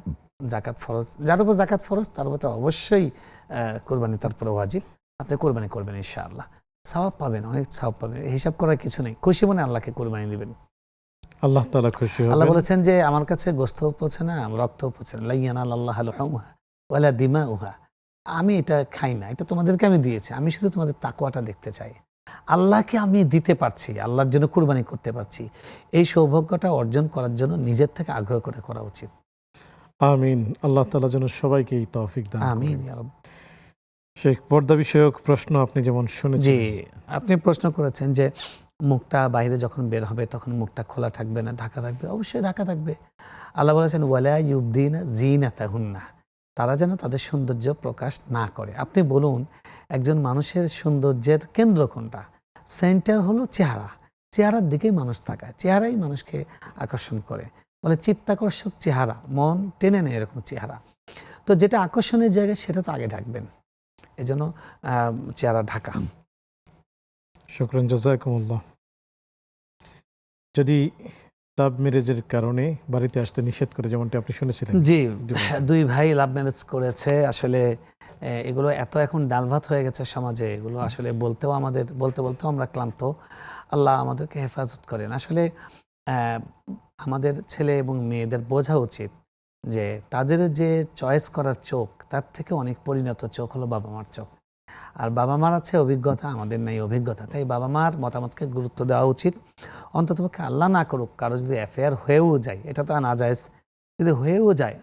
Speaker 2: জাকাত ফরজ, যার উপর জাকাত ফরজ তার উপর তো অবশ্যই কুরবানি তারপরে ওয়াজিব। আপনি কুরবানি করবেন, ইনশাআল্লাহ সওয়াব পাবেন, অনেক সওয়াব পাবেন। হিসাব করার কিছু নেই, খুশি মনে আল্লাহকে কুরবানি দিবেন।
Speaker 1: আল্লাহ তাআলা খুশি হবেন।
Speaker 2: আল্লাহ বলেছেন যে আমার কাছে গোশতও পৌঁছে না, রক্তও পৌঁছে না, লা ইয়ানালাল্লাহু লুহুমুহা ওয়ালা দিমাউহা। আমি এটা খাই না, এটা তোমাদেরকে আমি দিয়েছি, আমি শুধু তোমাদের তাকওয়াটা দেখতে চাই। আল্লাহকে আমি দিতে পারছি, আল্লাহর জন্য কুরবানি করতে পারছি, এই সৌভাগ্যটা অর্জন করার জন্য নিজের থেকে আগ্রহ করে করা উচিত।
Speaker 1: আমিন। আল্লাহ তাআলা যেন সবাইকে এই তৌফিক দান করেন।
Speaker 2: আমিন ইয়া রাব।
Speaker 1: শেখ, পর্দা বিষয়ক প্রশ্ন আপনি যেমন
Speaker 2: জি,
Speaker 1: শুনেছেন।
Speaker 2: আপনি প্রশ্ন করেছেন যে মুখটা বাইরে যখন বের হবে তখন মুখটা খোলা থাকবে না ঢাকা থাকবে? অবশ্যই ঢাকা থাকবে। আল্লাহ বলেছেন ওয়ালা ইউবদিনা জিনাতাহুন্না, তারা যেন তাদের সৌন্দর্য প্রকাশ না করে। আপনি বলুন, একজন মানুষের সৌন্দর্যের কেন্দ্র কোনটা? সেন্টার হলো চেহারা। চেহারার দিকেই মানুষ তাকায়, চেহারাই মানুষকে আকর্ষণ করে। বলে চিত্তাকর্ষক চেহারা, মন টেনে নেয় এরকম চেহারা। তো যেটা আকর্ষণের জায়গা সেটা তো আগে ঢাকবেন, এজন্য চেহারা ঢাকা।
Speaker 1: শুকরান, জাযাকুমুল্লাহ। যদি লাভ ম্যারেজের কারণে বাড়িতে আসতে নিষেধ করে, যেমনটি আপনি শুনেছিলেন।
Speaker 2: জি, 2 ভাই লাভ ম্যারেজ করেছে। আসলে এগুলো এত এখন ডালভাত হয়ে গেছে সমাজে, এগুলো আসলে বলতেও বলতেও আমরা ক্লান্ত। আল্লাহ আমাদেরকে হেফাজত করেন। আসলে আমাদের ছেলে এবং মেয়েদের বোঝা উচিত যে তাদের যে চয়েস করার চোখ, তার থেকে অনেক পরিণত চোখ হলো বাবা মার চোখ। আর বাবা মার আছে অভিজ্ঞতা, আমাদের নাই অভিজ্ঞতা। তাই বাবা মার মতামতকে গুরুত্ব দেওয়া উচিত। অন্ততপক্ষে আল্লাহ না করুক, কারো যদি অ্যাফেয়ার হয়েও যায়, এটা তো নাজায়েজ, যদি হয়েও যায়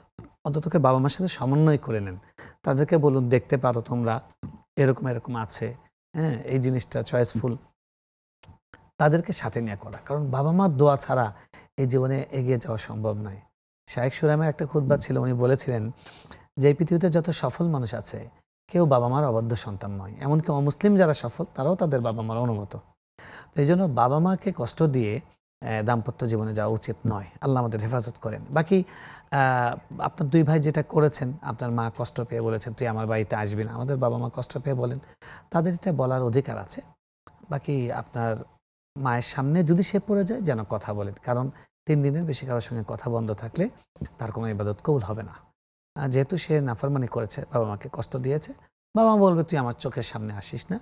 Speaker 2: অন্ততকে বাবা মার সাথে সমন্বয় করে নেন। তাদেরকে বলুন দেখতে পারো তোমরা, এরকম এরকম আছে, হ্যাঁ এই জিনিসটা চয়েসফুল, তাদেরকে সাথে নিয়ে করা। কারণ বাবা মার দোয়া ছাড়া এই জীবনে এগিয়ে যাওয়া সম্ভব নয়। শায়েখ সুরামের একটা খুতবা ছিল, উনি বলেছিলেন যে এই পৃথিবীতে যত সফল মানুষ আছে কেউ বাবা মার অবাধ্য সন্তান নয়। এমনকি অমুসলিম যারা সফল তারাও তাদের বাবা মার অনুগত। তো এই জন্য বাবা মাকে কষ্ট দিয়ে দাম্পত্য জীবনে যাওয়া উচিত নয়। আল্লাহ আমাদের হেফাজত করেন। বাকি আপনার 2 ভাই যেটা করেছেন, আপনার মা কষ্ট পেয়ে বলেছেন তুই আমার বাড়িতে আসবি না, আমাদের বাবা মা কষ্ট পেয়ে বলেন, তাদের এটা বলার অধিকার আছে। বাকি আপনার মায়ের সামনে যদি সে পড়ে যায় যেন কথা বলেন, কারণ 3 দিনের বেশি কারোর সঙ্গে কথা বন্ধ থাকলে তার কোনো ইবাদত কবুল হবে না। যেহেতু সে নাফরমানি করেছে, বাবা মাকে কষ্ট দিয়েছে, বাবা মা বলবে তুই আমার চোখের সামনে আসিস না।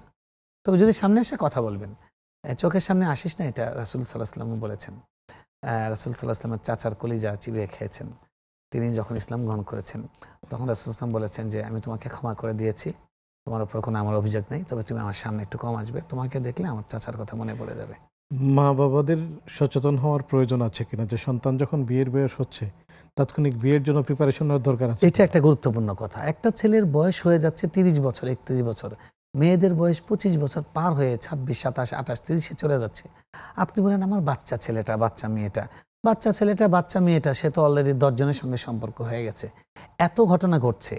Speaker 2: তবে যদি সামনে এসে কথা বলবেন, চোখের সামনে আসিস না, এটা রাসূল সাল্লাল্লাহু আলাইহি ওয়াসাল্লাম বলেছেন। রাসূল সাল্লাল্লাহু আলাইহি ওয়াসাল্লামের চাচার কলিজা চিবিয়ে খেয়েছেন তিনি যখন ইসলাম গ্রহণ করেছেন। তখন রাসূল সাল্লাল্লাহু আলাইহি ওয়াসাল্লাম বলেছেন যে আমি তোমাকে ক্ষমা করে দিয়েছি, তোমার উপর কোনো আমার অভিযোগ নেই, তবে তুমি আমার সামনে একটু কম আসবে, তোমাকে দেখলে আমার চাচার কথা মনে পড়ে যাবে।
Speaker 1: মা বাবাদের সচেতন হওয়ার প্রয়োজন আছে কিনা, যে সন্তান যখন বিয়ের বয়স হচ্ছে তাৎক্ষণিক বিয়ের জন্য প্রিপারেশন নেওয়ার দরকার আছে?
Speaker 2: এটা একটা গুরুত্বপূর্ণ কথা। একটা ছেলের বয়স হয়ে যাচ্ছে 30 বছর 31 বছর, মেয়েদের বয়স 25 বছর পার হয়ে 26 27 28 30-এ চলে যাচ্ছে। আপনি বলেন আমার বাচ্চা ছেলেটা বাচ্চা মেয়েটা সে তো অলরেডি 10 জনের সঙ্গে সম্পর্ক হয়ে গেছে। এত ঘটনা ঘটছে।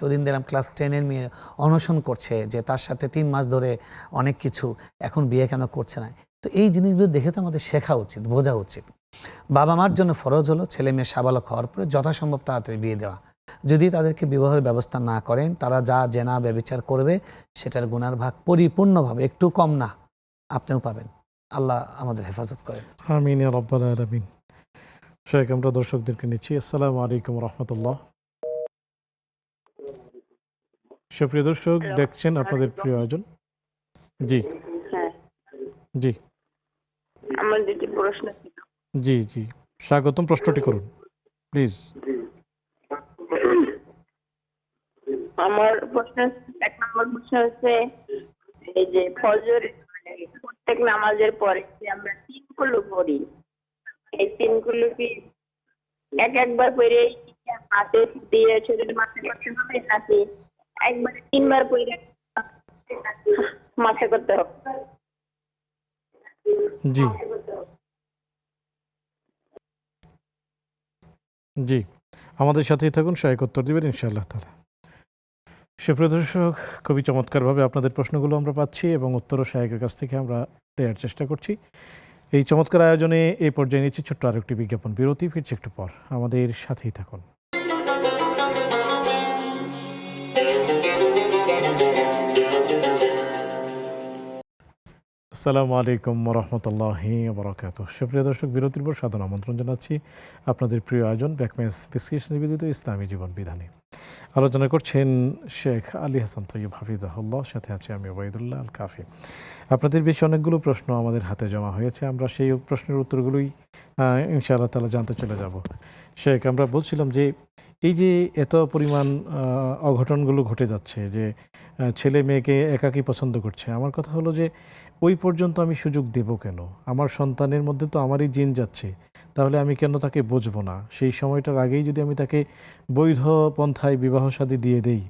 Speaker 2: ওদিন দেখলাম ক্লাস 10-এর মেয়ে অনশন করছে যে তার সাথে 3 মাস ধরে অনেক কিছু, এখন বিয়ে কেন করছে না। তো এই জিনিসগুলো দেখে তো আমাদের শেখা উচিত, বোঝা উচিত। বাবা মার জন্য ফরজ হলো ছেলে মেয়ে সাবালক হওয়ার পরে যথাসম্ভব তাড়াতাড়ি বিয়ে দেওয়া। যদি তাদেরকে বিবাহের ব্যবস্থা না করেন, তারা যা জেনা ব্যভিচার করবে সেটার গুনার ভাগ পরিপূর্ণভাবে, একটু কম না, আপনিও পাবেন। আল্লাহ আমাদের হেফাজত করেন।
Speaker 1: আমিন ইয়া রাব্বাল আলামিন। শেখ আমরা দর্শকদেরকে নিচ্ছি। আসসালামু আলাইকুম রহমতুল্লাহ। সুপ্রিয় দর্শক, দেখছেন আপনাদের প্রিয় আয়োজন। জি
Speaker 8: হ্যাঁ,
Speaker 1: জি
Speaker 8: আমার দুটি প্রশ্ন ছিল।
Speaker 1: জি জি স্বাগতম, প্রশ্নটি করুন প্লিজ।
Speaker 8: আমার প্রশ্ন, এক নম্বর প্রশ্ন হচ্ছে, এই যে ফজর মানে প্রত্যেক নামাজের পরে যে আমরা তিনগুলো পড়ি, এই তিনগুলো কি একবার পড়ে হাতে দিয়ে শরীরে মাথায় করতে হবে, নাকি একবারে তিনবার পড়ে মাথায় করতে হবে?
Speaker 1: জি জি আমাদের সাথেই থাকুন, সহায়ক উত্তর দেবেন ইনশাআল্লাহ তাআলা। সুপ্রিয় দর্শক, খুবই চমৎকারভাবে আপনাদের প্রশ্নগুলো আমরা পাচ্ছি এবং উত্তরও সহায়কের কাছ থেকে আমরা দেওয়ার চেষ্টা করছি। এই চমৎকার আয়োজনে এই পর্যায়ে নিচ্ছি ছোট্ট আরেকটি বিজ্ঞাপন বিরতি, ফিরছি একটু পর, আমাদের সাথেই থাকুন। আসসালামু আলাইকুম রহমতুল্লাহি বারাকাতুহু। সুপ্রিয় দর্শক, বিরতির পর সাদর আমন্ত্রণ জানাচ্ছি আপনাদের প্রিয় আয়োজন ব্যাকমেস বিসকিস নিবেদিত ইসলামী জীবন বিধানে। আলোচনা করছেন শেখ আলী হাসান তৈয়ব হাফিজাহুল্লাহ, সাথে আছে আমি ওবায়দুল্লাহ আল কাফি। আপনাদের বেশ অনেকগুলো প্রশ্ন আমাদের হাতে জমা হয়েছে, আমরা সেই প্রশ্নের উত্তরগুলোই ইনশাআল্লাহ তাআলা জানতে চলে যাব। শেখ, আমরা বলছিলাম যে এই যে এত পরিমাণ অঘটনগুলো ঘটে যাচ্ছে, যে ছেলে মেয়েকে একাকী পছন্দ করছে, আমার কথা হলো যে ওই পর্যন্ত আমি সুযোগ দেব কেন? আমার সন্তানের মধ্যে তো আমারই জিন যাচ্ছে, তাহলে আমি কেন তাকে বুঝবো না? সেই সময়টার আগেই যদি আমি তাকে বৈধ পন্থায় বিবাহ শাদী দিয়ে দেই,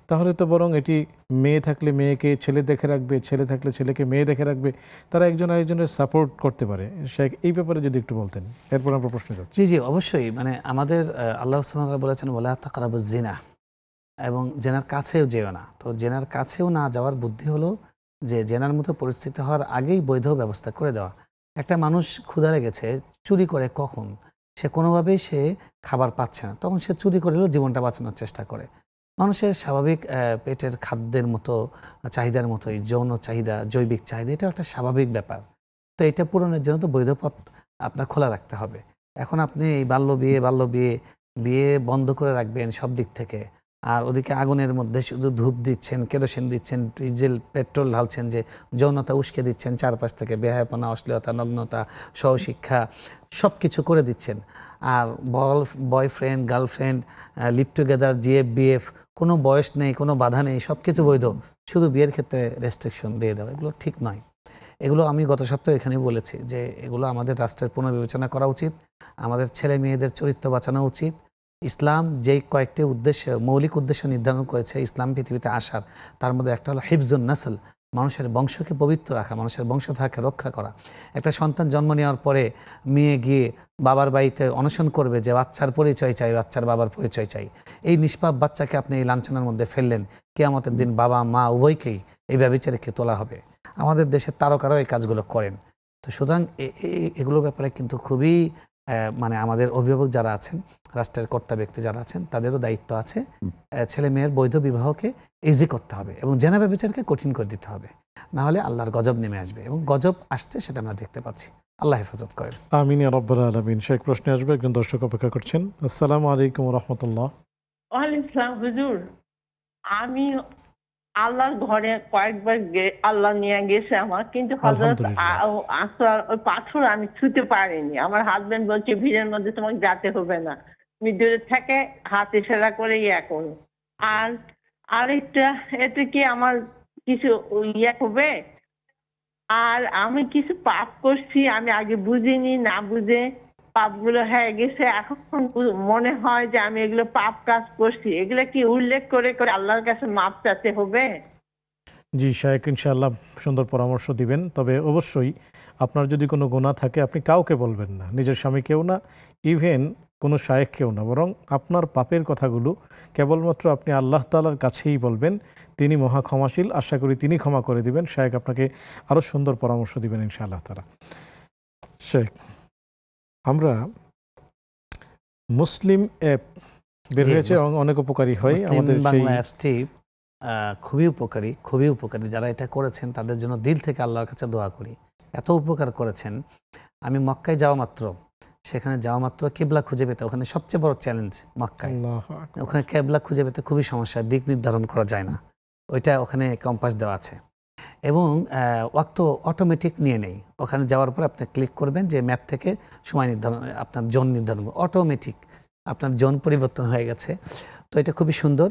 Speaker 1: তাহলে তো বরং এটি মেয়ে থাকলে মেয়েকে ছেলে দেখে রাখবে, ছেলে থাকলে ছেলেকে মেয়ে দেখে রাখবে, তারা একজন আরেকজনের সাপোর্ট করতে পারে। শেখ, এই ব্যাপারে যদি একটু বলতেন, এরপর আমরা প্রশ্ন যাচ্ছি।
Speaker 2: জি জি অবশ্যই, মানে আমাদের আল্লাহ সুবহানাহু ওয়া তাআলা বলেছেন ওয়ালা তাকরাবুজ জিনা, এবং জেনার কাছেও যেও না। তো জেনার কাছেও না যাওয়ার বুদ্ধি হলো যে জেনার মতো পরিস্থিতি হওয়ার আগেই বৈধ ব্যবস্থা করে দেওয়া। একটা মানুষ ক্ষুধা লেগেছে, চুরি করে কখন? সে কোনোভাবেই সে খাবার পাচ্ছে না, তখন সে চুরি করে হলেও জীবনটা বাঁচানোর চেষ্টা করে। মানুষের স্বাভাবিক পেটের খাদ্যের মতো চাহিদার মতোই যৌন চাহিদা, জৈবিক চাহিদা, এটা একটা স্বাভাবিক ব্যাপার। তো এটা পূরণের জন্য তো বৈধ পথ আপনার খোলা রাখতে হবে। এখন আপনি এই বিয়ে বন্ধ করে রাখবেন সব দিক থেকে, আর ওদিকে আগুনের মধ্যে শুধু ধূপ দিচ্ছেন, কেরোসিন দিচ্ছেন, ডিজেল পেট্রোল ঢালছেন, যে যৌনতা উস্কে দিচ্ছেন চারপাশ থেকে, বেহায়াপনা, অশ্লীলতা, নগ্নতা, সহশিক্ষা সব কিছু করে দিচ্ছেন। আর boyfriend, girlfriend, live together, GF, BF, কোনো বয়স নেই, কোনো বাধা নেই, সব কিছু বৈধ, শুধু বিয়ের ক্ষেত্রে রেস্ট্রিকশন দিয়ে দেওয়া, এগুলো ঠিক নয়। এগুলো আমি গত সপ্তাহে এখানে বলেছি যে এগুলো আমাদের রাষ্ট্রের পুনর্বিবেচনা করা উচিত, আমাদের ছেলে মেয়েদের চরিত্র বাঁচানো উচিত। ইসলাম যেই কয়েকটি উদ্দেশ্য, মৌলিক উদ্দেশ্য নির্ধারণ করেছে ইসলাম পৃথিবীতে আসার, তার মধ্যে একটা হলো হিফজুন নাসল, মানুষের বংশকে পবিত্র রাখা, মানুষের বংশধারাকে রক্ষা করা। একটা সন্তান জন্ম নেওয়ার পরে মেয়ে গিয়ে বাবার বাড়িতে অনশন করবে যে বাচ্চার পরিচয় চাই, বাচ্চার বাবার পরিচয় চাই। এই নিষ্পাপ বাচ্চাকে আপনি এই লাঞ্ছনার মধ্যে ফেললেন, কিয়ামতের দিন বাবা মা উভয়কেই এই ব্যভিচারীকে তোলা হবে। আমাদের দেশের তারকারাও এই কাজগুলো করেন। তো সুতরাং এগুলোর ব্যাপারে কিন্তু খুবই মানে আমাদের অভিভাবক যারা আছেন, রাষ্ট্রের কর্তা ব্যক্তি যারা আছেন, তাদেরও দায়িত্ব আছে। ছেলে মেয়ের বৈধ বিবাহকে ইজি করতে হবে এবং জেনা ব্যভিচারকে কঠিন করে দিতে হবে, না হলে আল্লাহর গজব নেমে আসবে, এবং গজব আসছে সেটা আমরা দেখতে পাচ্ছি। আল্লাহ হেফাজত করেন।
Speaker 1: আমিন ইয়া রাব্বাল আলামিন। শেখ, প্রশ্নে আসবে, একজন দর্শক অপেক্ষা করছেন। আসসালামু আলাইকুম রহমতুল্লাহ।
Speaker 9: ওয়ালাইকুম আসসালাম হুজুর। আমি আল্লাহর ঘরে কয়েকবার আল্লাহ নিয়ে গেছে আমার, কিন্তু হযরত আসর ওই পাথর আমি ছুঁতে পারিনি। আমার হাজবেন্ড বলছে ভিড়ের মধ্যে তোমাকে যেতে হবে না, তুমি দূরে থেকে হাত ইশারা করে ইয়া করো। আর আরেকটা, এতে কি আমার কিছু ইয়া হবে? আর আমি কিছু পাপ করছি, আমি আগে বুঝিনি, না বুঝে পাপগুলো হয়ে গেছে, এখন মনে হয় যে আমি এগুলো পাপ কাজ করছি, এগুলো কি উল্লেখ করে করে আল্লাহর কাছে মাপ চাইতে হবে?
Speaker 1: জি শেখ, ইনশাআল্লাহ সুন্দর পরামর্শ দিবেন। তবে অবশ্যই আপনার যদি কোনো গুনাহ থাকে আপনি কাউকে বলবেন না, নিজের স্বামীকেও না, ইভেন কোনো শায়েখকেও না, বরং আপনার পাপের কথাগুলো কেবলমাত্র আপনি আল্লাহ তাআলার কাছেই বলবেন। তিনি মহা ক্ষমাশীল, আশা করি তিনি ক্ষমা করে দিবেন। শায়েখ আপনাকে আরও সুন্দর পরামর্শ দিবেন ইনশাআল্লাহ তাআলা। শেখ, আমরা মুসলিম অ্যাপ বের হয়েছে এবং অনেক উপকারী হয় আমাদের
Speaker 2: বাংলা অ্যাপসটি খুবই উপকারী, খুবই উপকারী। যারা এটা করেছেন তাদের জন্য দিল থেকে আল্লাহর কাছে দোয়া করি, এত উপকার করেছেন। আমি মক্কায় যাওয়া মাত্র সেখানে যাওয়া মাত্র কেবলা খুঁজে পেতে, ওখানে সবচেয়ে বড় চ্যালেঞ্জ মক্কায়,
Speaker 1: আল্লাহু আকবার।
Speaker 2: ওখানে কেবলা খুঁজে পেতে খুবই সমস্যা, দিক নির্ধারণ করা যায় না, ওইটা ওখানে কম্পাস দেওয়া আছে। এবং ওয়াক্ত অটোমেটিক নিয়ে নেই, ওখানে যাওয়ার পর আপনি ক্লিক করবেন যে ম্যাপ থেকে সময় নির্ধারণ, আপনার জোন নির্ধারণ অটোমেটিক আপনার জোন পরিবর্তন হয়ে গেছে। তো এটা খুবই সুন্দর।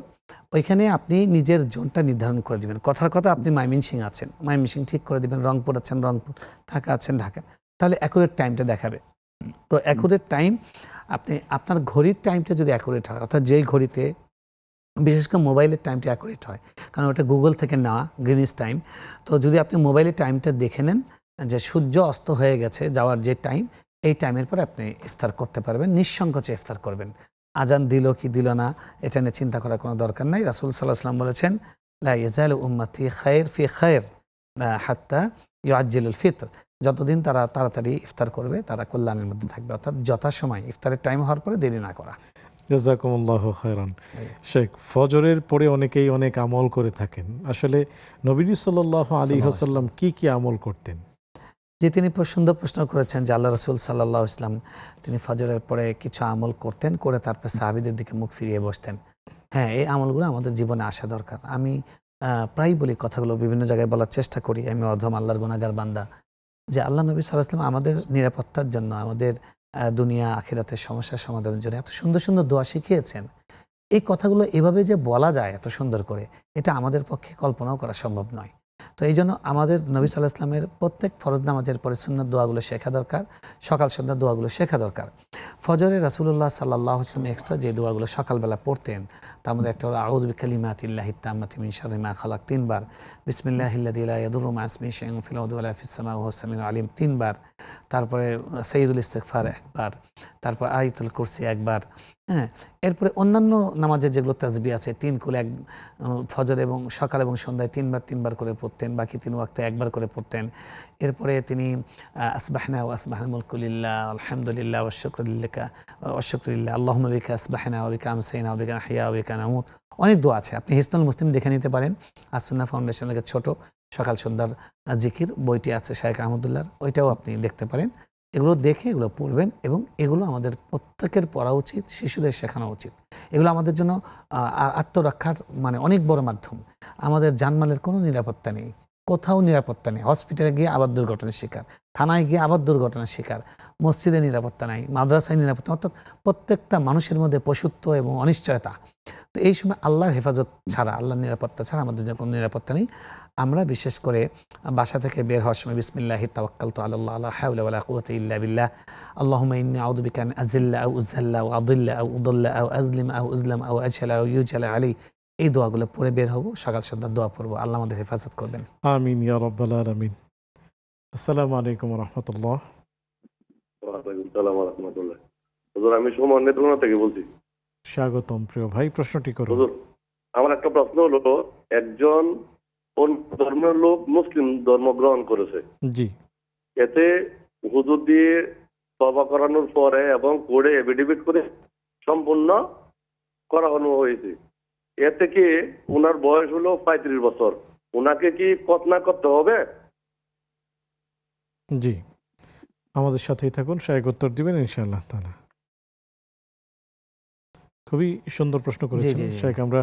Speaker 2: ওইখানে আপনি নিজের জোনটা নির্ধারণ করে দিবেন। কথার কথা আপনি ময়মনসিং আছেন, ময়মনসিং ঠিক করে দিবেন, রংপুর আছেন রংপুর, ঢাকা আছেন ঢাকা, তাহলে অ্যাকুরেট টাইমটা দেখাবে। তো অ্যাকুরেট টাইম আপনি আপনার ঘড়ির টাইমটা যদি অ্যাকুরেট হয়, অর্থাৎ যেই ঘড়িতে, বিশেষ করে মোবাইলের টাইমটা অ্যাকুরেট হয়, কারণ ওটা গুগল থেকে নেওয়া গ্রিনিচ টাইম। তো যদি আপনি মোবাইলের টাইমটা দেখে নেন যে সূর্য অস্ত হয়ে গেছে যাওয়ার যে টাইম, এই টাইমের পরে আপনি ইফতার করতে পারবেন, নিঃসংকোচে ইফতার করবেন। আজান দিল কি দিল না এটা নিয়ে চিন্তা করার কোনো দরকার নাই। রাসূল সাল্লাল্লাহু আলাইহি ওয়াসাল্লাম বলেছেন, লা ইয়াজালু উম্মতি খায়র ফি খায়র হাত্তা ইউআজ্জিলুল ফিতর, যতদিন তারা তাড়াতাড়ি ইফতার করবে তারা কল্যাণের মধ্যে থাকবে, অর্থাৎ যথাসময় ইফতারের টাইম হওয়ার পরে দেরি না করা।
Speaker 1: জাযাকুমুল্লাহু খায়রান। শেখ, ফজরের পরে অনেকেই অনেক আমল করে থাকেন, আসলে নবীজি সাল্লাল্লাহু আলাইহি ওয়াসাল্লাম কি কি আমল করতেন?
Speaker 2: যে তিনি সুন্দর প্রশ্ন করেছেন যে আল্লাহ রাসূল সাল্লাল্লাহু আলাইহি ওয়াসাল্লাম তিনি ফজরের পরে কিছু আমল করতেন, করে তারপর সাহাবীদের দিকে মুখ ফিরিয়ে বসতেন। হ্যাঁ, এই আমলগুলো আমাদের জীবনে আসা দরকার। আমি প্রায় বলি কথাগুলো, বিভিন্ন জায়গায় বলার চেষ্টা করি, আমি অধম আল্লাহর গুনাহগার বান্দা, যে আল্লাহ নবী সাল্লাল্লাহু আলাইহি ওয়াসাল্লাম আমাদের নিরাপত্তার জন্য, আমাদের দুনিয়া আখিরাতের সমস্যার সমাধানের জন্য এত সুন্দর সুন্দর দোয়া শিখিয়েছেন। এই কথাগুলো এভাবে যে বলা যায় এত সুন্দর করে, এটা আমাদের পক্ষে কল্পনাও করা সম্ভব নয়। তো এই জন্য আমাদের নবী সাল্লাল্লাহু আলাইহি ওয়াসাল্লামের প্রত্যেক ফরজ নামাজের পরে সুন্নত দোয়াগুলো শেখা দরকার, সকাল সন্ধ্যা দোয়াগুলো শেখা দরকার। ফজরে রাসূলুল্লাহ সাল্লাল্লাহু আলাইহি ওয়াসাল্লাম এক্সট্রা যে দোয়াগুলো সকালবেলা পড়তেন, তার মধ্যে একটা হলো আউযু বিকালিমাতিল্লাহি তাম্মাতি মিন শাররি মা খালাক 3 বার, বিসমিল্লাহিল্লাযী লা ইয়াদুররু মা ইসমিহি শাইউন ফিল আরদি ওয়ালা ফিস সামাই ওয়া হুয়াস সামিউল আলিম 3 বার, তারপরে সাইয়্যিদুল ইস্তিগফার 1 বার, তারপর আয়াতুল কুরসি 1 বার। হ্যাঁ, এরপরে অন্যান্য নামাজের যেগুলো তাসবিহ আছে 3 কুল, ফজর এবং সকাল এবং সন্ধ্যায় 3 বার 3 বার করে পড়তেন, বাকি 3 ওয়াক্তে 1 বার করে পড়তেন। এরপরে তিনি আসবাহনা ওয়া আসবাহাল মুলকু লিল্লাহ আলহামদুলিল্লাহ ওয়া শুকরু লিল্লাহ আল্লাহুম্মা বিকা আসবাহনা ওয়া বিকা আমসাইনা ওয়া বিকা নাহইয়া ওয়া বিকা নামুত, অনেক দোয়া আছে। আপনি হিসনুল মুসলিম দেখে নিতে পারেন, as-সুন্নাহ ফাউন্ডেশনের ছোট সকাল সন্ধ্যার জিকির বইটি আছে শাইখ আহমদুল্লাহর, ওইটাও আপনি দেখতে পারেন। এগুলো দেখে এগুলো পড়বেন, এবং এগুলো আমাদের প্রত্যেকের পড়া উচিত, শিশুদের শেখানো উচিত। এগুলো আমাদের জন্য আত্মরক্ষার মানে অনেক বড় মাধ্যম। আমাদের জানমালের কোনো নিরাপত্তা নেই, কোথাও নিরাপত্তা নেই। হসপিটালে গিয়ে আবার দুর্ঘটনার শিকার, থানায় গিয়ে আবার দুর্ঘটনার শিকার, মসজিদে নিরাপত্তা নাই, মাদ্রাসায় নিরাপত্তা, অর্থাৎ প্রত্যেকটা মানুষের মধ্যে পশুত্ব এবং অনিশ্চয়তা। তো এই সময় আল্লাহর হেফাজত ছাড়া, আল্লাহর নিরাপত্তা ছাড়া আমাদের জন্য কোনো নিরাপত্তা নেই। আমরা বিশেষ করে বাসা থেকে বের হওয়ার সময় বিসমিল্লাহি তাওয়াক্কালতু আলাল্লাহ লা হাওলা ওয়ালা কুওয়াতা ইল্লা বিল্লাহ আল্লাহুম্মা ইন্নী আউযু বিকা আন আযিল্লা আও উযল্লা আও আদিল্লা আও উদল্লা আও আযলিমা আও উযলাম আও আজহালা আও ইউজহালা আলাই, এই দোয়াগুলো পড়ে বের হব, সকাল সন্ধ্যা দোয়া পড়বো, আল্লাহ আমাদের হেফাজত করবেন।
Speaker 1: আমিন ইয়া রাব্বাল আলামিন। আসসালামু আলাইকুম ওয়া রাহমাতুল্লাহ।
Speaker 4: ওয়ালাইকুম সালাম ওয়া রাহমাতুল্লাহ। হুজুর, আমি সুমন নেত্রকোনা থেকে বলছি।
Speaker 1: স্বাগতম প্রিয় ভাই, প্রশ্নটি করুন।
Speaker 4: হুজুর, আমার একটা প্রশ্ন হলো, একজন কোন ধর্মের লোক মুসলিম ধর্ম গ্রহণ করেছে,
Speaker 1: জি,
Speaker 4: এতে হুজুর দিয়ে তওবা করানোর পরে এবং কোর্টে এফিডেভিট করে সম্পূর্ণ করানো হয়েছে, এতে কি উনার বয়স হলো 35 বছর, উনাকে কি খতনা করতে হবে?
Speaker 1: জি, আমাদের সাথেই থাকুন, শায়েখ উত্তর দিবেন ইনশাআল্লাহ তাআলা। খুবই সুন্দর প্রশ্ন করেছেন
Speaker 2: জি, জি।
Speaker 1: শায়েখ, আমরা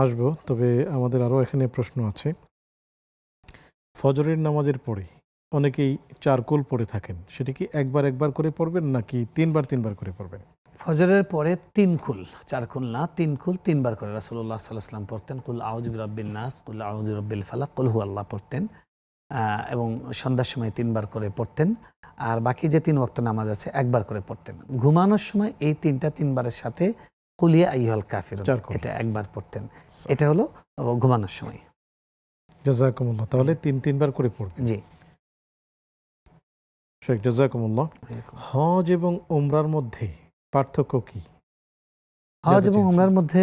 Speaker 1: আসবো, তবে আমাদের আরও এখানে প্রশ্ন আছে। ফজরের নামাজের পরে অনেকেই 4 কুল পড়ে থাকেন, সেটি কি একবার করে পড়বেন নাকি 3 বার করে পড়বেন?
Speaker 2: ফজরের পরে 3 কুল, 4 কুল না, 3 কুল 3 বার করে রাসূলুল্লাহ সাল্লাল্লাহু আলাইহি ওয়াসাল্লাম পড়তেন। কুল আউযু বিরাব্বিন নাস, কুল আউযু বিরাব্বিল ফালাক, কুল হুয়াল্লাহ পড়তেন, এবং সন্ধ্যার সময় 3 বার করে পড়তেন। আর বাকি যে 3 ওয়াক্ত নামাজ আছে 1 বার করে পড়তেন। ঘুমানোর সময় এই 3 বারের সাথে কুল ইয়া আইয়ুহাল কাফিরুন, এটা 1 বার পড়তেন। এটা হলো ঘুমানোর সময়।
Speaker 1: জাযাকুমুল্লাহ। তাহলে 3 বার করে পড়বেন।
Speaker 2: জি,
Speaker 1: শায়েখ জাযাকুমুল্লাহ। হজ এবং উমরার মধ্যে পার্থক্য কি?
Speaker 2: হজ এবং উমরার মধ্যে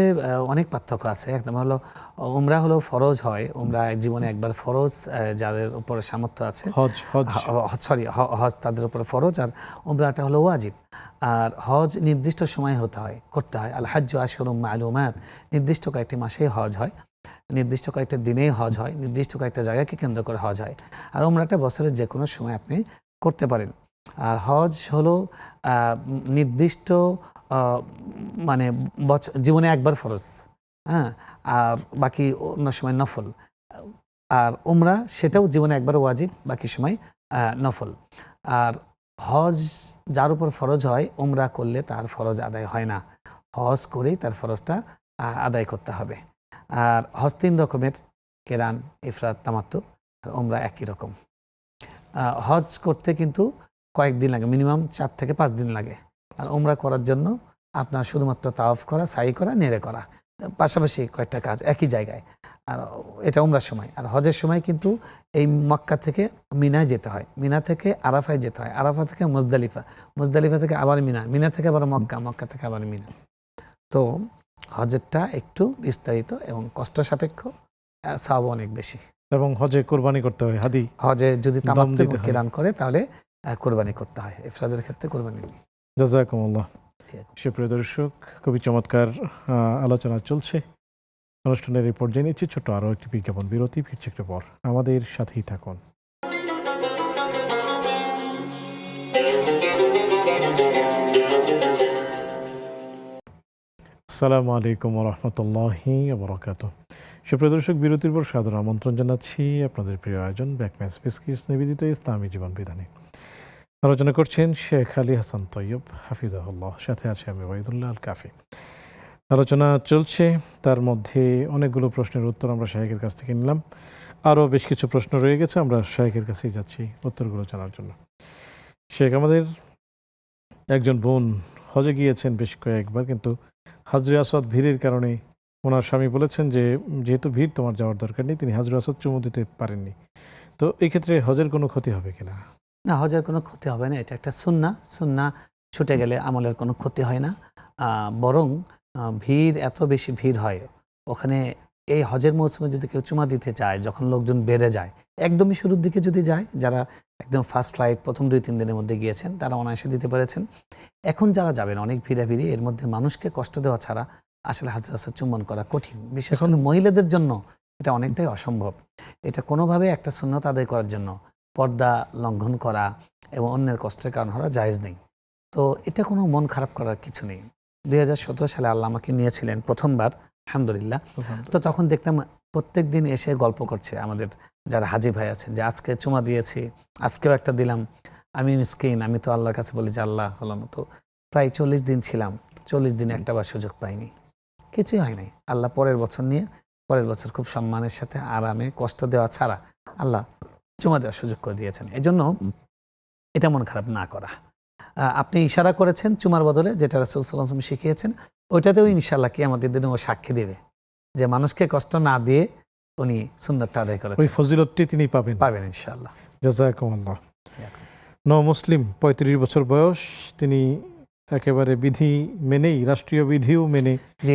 Speaker 2: অনেক পার্থক্য আছে। একদম হলো উমরা হলো ফরজ হয়, উমরা জীবনে একবার ফরজ, যাদের উপরে সামর্থ্য আছে। হজ তাদের উপরে ফরজ, আর উমরাটা হলো ওয়াজিব। আর হজ নির্দিষ্ট সময়ে করতে হয়। আল হাজ্জু আশহুরুম মা'লুমাত, নির্দিষ্ট কয়েকটি মাসেই হজ হয়, নির্দিষ্ট কয়েকটা দিনেই হজ হয়, নির্দিষ্ট কয়েকটা জায়গাকে কেন্দ্র করে হজ হয়। আর উমরাটা বছরের যে কোনো সময় আপনি করতে পারেন। আর হজ হলো নির্দিষ্ট মানে জীবনে একবার ফরজ, হ্যাঁ, আর বাকি অন্য সময় নফল। আর উমরা সেটাও জীবনে একবার ওয়াজিব, বাকি সময় নফল। আর হজ যার উপর ফরজ হয়, উমরা করলে তার ফরজ আদায় হয় না, হজ করেই তার ফরজটা আদায় করতে হবে। আর হজ 3 রকমের, কেরান, ইফরাত, তামাত্তু। আর উমরা একই রকম। হজ করতে কিন্তু কয়েকদিন লাগে, মিনিমাম 4 থেকে 5 দিন লাগে। আর উমরা করার জন্য আপনার শুধুমাত্র তাওয়াফ করা, সাই করা, নেড়ে করা, পাশাপাশি কয়েকটা কাজ একই জায়গায়। আর এটা উমরার সময়। আর হজের সময় কিন্তু এই মক্কা থেকে মিনায় যেতে হয়, মিনা থেকে আরাফায় যেতে হয়, আরাফা থেকে মুজদালিফা, মুজদালিফা থেকে আবার মিনা, মিনা থেকে আবার মক্কা, মক্কা থেকে আবার মিনা। তো হজেরটা একটু বিস্তারিত এবং কষ্ট সাপেক্ষ, সওয়াব অনেক বেশি।
Speaker 1: এবং হজে কোরবানি করতে হয়, হাদি
Speaker 2: হজে যদি তামাত্তু
Speaker 1: দিতে হয়।
Speaker 2: কিরান করে তাহলে কোরবানি করতে হয়, ইফরাদের ক্ষেত্রে কোরবানি নেই।
Speaker 1: জাযাকুমুল্লাহ। সুপ্রিয় দর্শক, খুবই চমৎকার আলোচনা চলছে। অনুষ্ঠানের এই পর্যায়ে নিচ্ছি ছোট আরও একটি বিজ্ঞাপন বিরতি, ফিরছে একটু পর, আমাদের সাথেই থাকুন। আসসালামু আলাইকুম রহমতুল্লাহি বারাকাতুহু। সুপ্রিয় দর্শক, বিরতির পর সাদর আমন্ত্রণ জানাচ্ছি আপনাদের প্রিয় আয়োজন ব্যাকম্যাচ বিস্কিটস নিবেদিত ইসলামী জীবন বিধানে। আলোচনা করছেন শেখ আলী হাসান তৈয়ব হাফিজাহুল্লাহ, সাথে আছে আমি ওয়াহিদুল্লাহ আল কাফি। আলোচনা চলছে, তার মধ্যে অনেকগুলো প্রশ্নের উত্তর আমরা শাহেখের কাছ থেকে নিলাম। আরও বেশ কিছু প্রশ্ন রয়ে গেছে, আমরা শাহেখের কাছেই যাচ্ছি উত্তরগুলো জানার জন্য। শেখ, আমাদের একজন বোন হজে গিয়েছেন বেশ কয়েকবার, কিন্তু হাজরে আসওয়াদ ভিড়ের কারণে ওনার স্বামী বলেছেন যে যেহেতু ভিড়, তোমার যাওয়ার দরকার নেই। তিনি হাজরে আসওয়াদ চুমু দিতে পারেননি। তো এই ক্ষেত্রে হজের কোনো ক্ষতি হবে কিনা?
Speaker 2: না, হজের কোনো ক্ষতি হবে না, এটা একটা সুন্নাহ ছুটে গেলে আমলের কোনো ক্ষতি হয় না। বরং ভিড়, এত বেশি ভিড় হয় ওখানে, এই হজের মৌসুমে যদি কেউ চুমা দিতে চায়, যখন লোকজন বেড়ে যায়, একদমই শুরুর দিকে যদি যায়, যারা একদম ফার্স্ট ফ্লাইট প্রথম 2-3 দিনের মধ্যে গিয়েছেন, তারা অনায়াসে দিতে পেরেছেন। এখন যারা যাবেন অনেক ভিড়াভিড়ি, এর মধ্যে মানুষকে কষ্ট দেওয়া ছাড়া আসলে হাজরে আসওয়াদ চুম্বন করা কঠিন, বিশেষ করে মহিলাদের জন্য এটা অনেকটাই অসম্ভব। এটা কোনোভাবে একটা সুন্নত আদায় করার জন্য পর্দা লঙ্ঘন করা এবং অন্যের কষ্টের কারণ হওয়া জায়েজ নেই। তো এটা কোনো মন খারাপ করার কিছু নেই। 2017 সালে আল্লাহ আমাকে নিয়েছিলেন প্রথমবার, আলহামদুলিল্লাহ। তো তখন দেখতাম প্রত্যেক দিন এসে গল্প করছে আমাদের যারা হাজি ভাই আছেন, যে আজকে চুমা দিয়েছি, আজকেও একটা দিলাম, আমি মিসকিন, আমি তো আল্লাহর কাছে বলি যে আল্লাহ হলাম। তো প্রায় 40 দিন ছিলাম, 40 দিনে একটা বার সুযোগ পাইনি, কিছুই হয় নাই। আল্লাহ পরের বছর নিয়ে, পরের বছর খুব সম্মানের সাথে আরামে, কষ্ট দেওয়া ছাড়া আল্লাহ চুমা দেওয়ার সুযোগ করে দিয়েছেন। এই জন্য এটা মন খারাপ না করা। আপনি ইশারা করেছেন চুমার বদলে, যেটা রাসূল সাল্লাল্লাহু আলাইহি ওয়াসাল্লাম শিখিয়েছেন, ওইটাতেও ইনশাআল্লাহ কিয়ামতের দিনে ও সাক্ষী দেবে যে মানুষকে কষ্ট না দিয়ে উনি সুন্নাতটা আদায় করেছেন।
Speaker 1: ওই ফজিলতটি তিনি পাবেন
Speaker 2: ইনশাআল্লাহ।
Speaker 1: জাযাকুমুল্লাহ। মুসলিম, 35 বছর বয়স, তিনি একেবারে বিধি মেনেই, রাষ্ট্রীয় বিধিও মেনে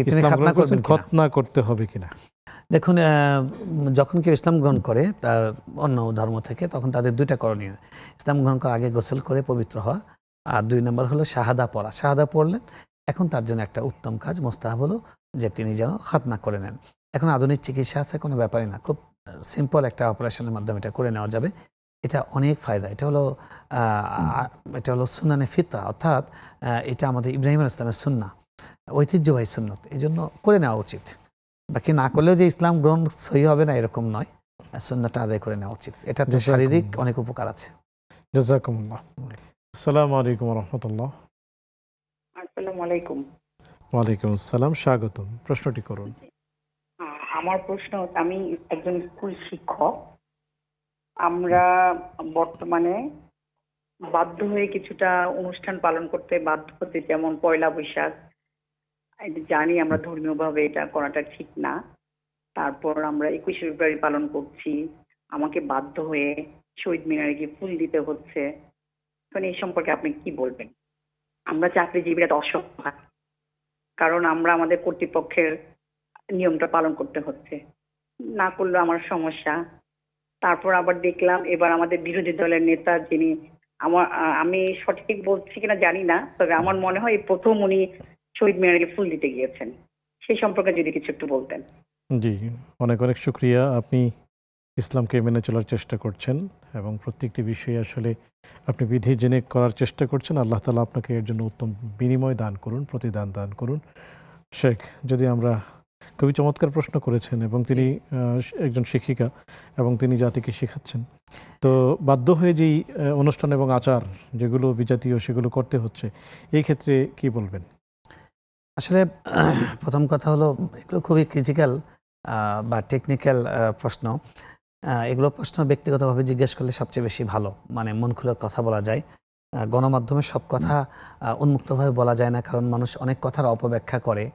Speaker 1: ইসলাম গ্রহণ করেছেন, খতনা করতে হবে কিনা?
Speaker 2: দেখুন, যখন কেউ ইসলাম গ্রহণ করে তার অন্য ধর্ম থেকে, তখন তাদের 2টা করণীয়। ইসলাম গ্রহণ করার আগে গোসল করে পবিত্র হওয়া, আর 2 নম্বর হলো শাহাদা পড়া। শাহাদা পড়লেন, এখন তার জন্য একটা উত্তম কাজ, মোস্তাহাব হলো যে তিনি যেন খাতনা করে নেন। এখন আধুনিক চিকিৎসা আছে, কোনো ব্যাপারই না, খুব সিম্পল একটা অপারেশনের মাধ্যমে এটা করে নেওয়া যাবে। এটা অনেক ফায়দা। এটা হলো সুন্নানে ফিতরা, অর্থাৎ এটা আমাদের ইব্রাহিম আলাইহিস সালামের সুন্নাহ, ঐতিহ্যবাহী সুন্নত, এই জন্য করে নেওয়া উচিত। বাকি না করলেও যে ইসলাম গ্রহণ সহি হবে না এরকম নয়, সুন্নাহটা আদায় করে নেওয়া উচিত। এটাতে শারীরিক অনেক উপকার আছে।
Speaker 1: জাযাকুমুল্লাহ। আসসালামু আলাইকুম রাহমাতুল্লাহ।
Speaker 10: আসসালামু আলাইকুম।
Speaker 1: ওয়ালাইকুম আসসালাম, স্বাগতম। প্রশ্নটি করুন।
Speaker 10: আমার প্রশ্ন, আমি একজন স্কুল শিক্ষক। আমরা বর্তমানে বাধ্য হয়ে কিছুটা অনুষ্ঠান পালন করতে বাধ্য হচ্ছি, যেমন পয়লা বৈশাখ। জানি আমরা ধর্মীয়ভাবে এটা করাটা ঠিক না, তারপর আমরা 21শে ফেব্রুয়ারি পালন করছি, আমাকে বাধ্য হয়ে শহীদ মিনারে গিয়ে ফুল দিতে হচ্ছে। মানে এই সম্পর্কে আপনি কি বলবেন? আমরা চাকরিজীবীরা অসহায়, কারণ আমরা আমাদের কর্তৃপক্ষের নিয়মটা পালন করতে হচ্ছে, না করলে আমার সমস্যা। তারপর আবার দেখলাম এবার আমাদের বিরোধী দলের নেতা, যিনি আমি সঠিক বলছি কিনা জানি না, তবে আমার মনে হয় প্রথম উনি শহীদ মিনারে ফুল দিতে গিয়েছেন। সেই সম্পর্কে যদি কিছু একটু বলতেন।
Speaker 1: জি, অনেক অনেক শুকরিয়া। আপনি ইসলামকে মেনে চলার চেষ্টা করছেন এবং প্রত্যেকটি বিষয়ে আসলে আপনি বিধি জেনে করার চেষ্টা করছেন। আল্লাহ তাআলা আপনাকে এর জন্য উত্তম বিনিময় দান করুন, প্রতিদান দান করুন। শেখ, যদি আমরা খুবই চমৎকার প্রশ্ন করেছেন এবং তিনি একজন শিক্ষিকা এবং তিনি জাতিকে শেখাচ্ছেন। তো বাধ্য হয়ে যেই অনুষ্ঠান এবং আচার যেগুলো বিজাতীয় সেগুলো করতে হচ্ছে, এই ক্ষেত্রে কি বলবেন?
Speaker 2: আসলে প্রথম কথা হলো এগুলো খুবই ক্রিটিক্যাল বা টেকনিক্যাল প্রশ্ন। এগুলো প্রশ্ন ব্যক্তিগতভাবে জিজ্ঞেস করলে সবচেয়ে বেশি ভালো, মানে মন খুলে কথা বলা যায়। গণমাধ্যমে সব কথা উন্মুক্তভাবে বলা যায় না, কারণ মানুষ অনেক কথার অপব্যাখ্যা করে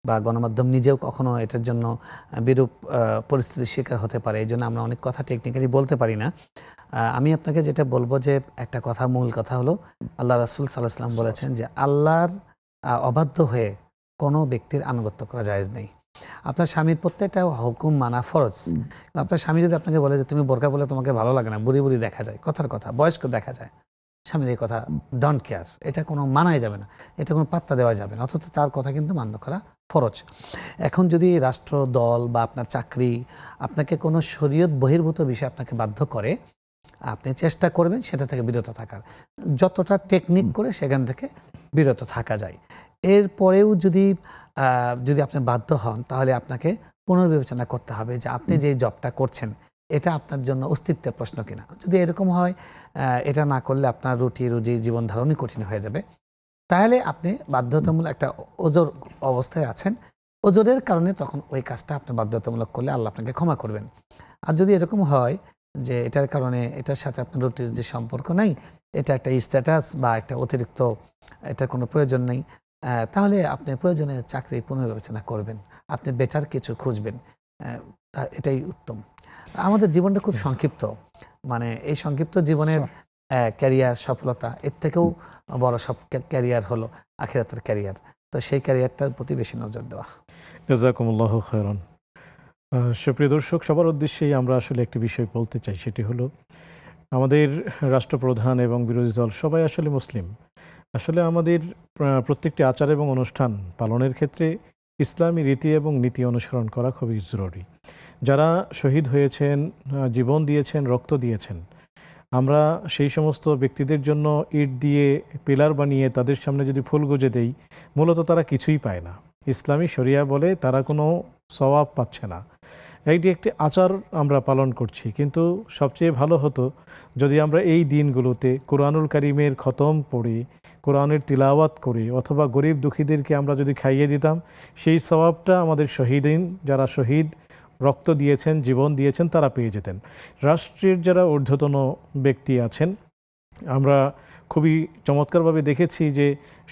Speaker 2: বা গণমাধ্যম নিজেও কখনো এটার জন্য বিরূপ পরিস্থিতির শিকার হতে পারে। এই জন্য আমরা অনেক কথা টেকনিক্যালি বলতে পারি না। আমি আপনাকে যেটা বলবো যে একটা কথা, মূল কথা হলো আল্লাহ রাসূল সাল্লাল্লাহু আলাইহি ওয়াসাল্লাম বলেছেন যে আল্লাহর অবাধ্য হয়ে কোনো ব্যক্তির আনুগত্য করা জায়েজ নেই। আপনার স্বামীর প্রত্যেকটা হুকুম মানা ফরজ। আপনার স্বামী যদি আপনাকে বলে যে তুমি বোরকা বলে তোমাকে ভালো লাগে না, বুড়ি বুড়ি দেখা যায়, কথার কথা, বয়স্ক দেখা যায়, স্বামীর এই কথা ডোন্ট কেয়ার, এটা কোনো মানাই যাবে না, এটা কোনো পাত্তা দেওয়া যাবে না, অথচ তার কথা কিন্তু মান্য করা ফরজ। এখন যদি রাষ্ট্র, দল বা আপনার চাকরি আপনাকে কোনো শরীয়ত বহির্ভূত বিষয় আপনাকে বাধ্য করে, আপনি চেষ্টা করবেন সেটা থেকে বিরত থাকার, যতটা টেকনিক করে সেখান থেকে বিরত থাকা যায়। এরপরেও যদি আপনি বাধ্য হন, তাহলে আপনাকে পুনর্বিবেচনা করতে হবে যে আপনি যে জবটা করছেন এটা আপনার জন্য অস্তিত্বের প্রশ্ন কিনা। যদি এরকম হয় এটা না করলে আপনার রুটি রুজি জীবন ধারণই কঠিন হয়ে যাবে, তাহলে আপনি বাধ্যতামূলক একটা ওজর অবস্থায় আছেন, ওজরের কারণে তখন ওই কাজটা আপনি বাধ্যতামূলক করলে আল্লাহ আপনাকে ক্ষমা করবেন। আর যদি এরকম হয় যে এটার কারণে এটার সাথে আপনার রুটির যে সম্পর্ক নেই, এটা একটা স্ট্যাটাস বা একটা অতিরিক্ত, এটার কোনো প্রয়োজন নেই, তাহলে আপনি প্রয়োজনে চাকরি পুনর্বিবেচনা করবেন, আপনি বেটার কিছু খুঁজবেন, এটাই উত্তম। আমাদের জীবনটা খুব সংক্ষিপ্ত, মানে এই সংক্ষিপ্ত জীবনের ক্যারিয়ার সফলতা, এর থেকেও বড় সব ক্যারিয়ার হলো আখিরাতের ক্যারিয়ার। তো সেই ক্যারিয়ারটার প্রতি বেশি নজর দেওয়া।
Speaker 1: জাযাকুমুল্লাহু খায়রান। সুপ্রিয় দর্শক, সবার উদ্দেশ্যেই আমরা আসলে একটি বিষয় বলতে চাই, সেটি হলো আমাদের রাষ্ট্রপ্রধান এবং বিরোধী দল সবাই আসলে মুসলিম। আসলে আমাদের প্রত্যেকটি আচার এবং অনুষ্ঠান পালনের ক্ষেত্রে ইসলামী রীতি এবং নীতি অনুসরণ করা খুবই জরুরি। যারা শহীদ হয়েছেন, জীবন দিয়েছেন, রক্ত দিয়েছেন, আমরা সেই সমস্ত ব্যক্তিদের জন্য ইট দিয়ে পিলার বানিয়ে তাদের সামনে যদি ফুল গুজে দেই, মূলত তারা কিছুই পায় না। ইসলামী শরিয়া বলে তারা কোনো সওয়াব পাচ্ছে না। এইটি একটি আচার আমরা পালন করছি, কিন্তু সবচেয়ে ভালো হতো যদি আমরা এই দিনগুলোতে কোরআনুল কারীমের খতম পড়ে, কোরআনের তিলাওয়াত করে, অথবা গরিব দুঃখীদেরকে আমরা যদি খাইয়ে দিতাম, সেই সওয়াবটা আমাদের শহীদিন, যারা শহীদ রক্ত দিয়েছেন, জীবন দিয়েছেন, তারা পেয়ে যেতেন। রাষ্ট্রের যারা ঊর্ধ্বতন ব্যক্তি আছেন, আমরা খুবই চমৎকারভাবে দেখেছি যে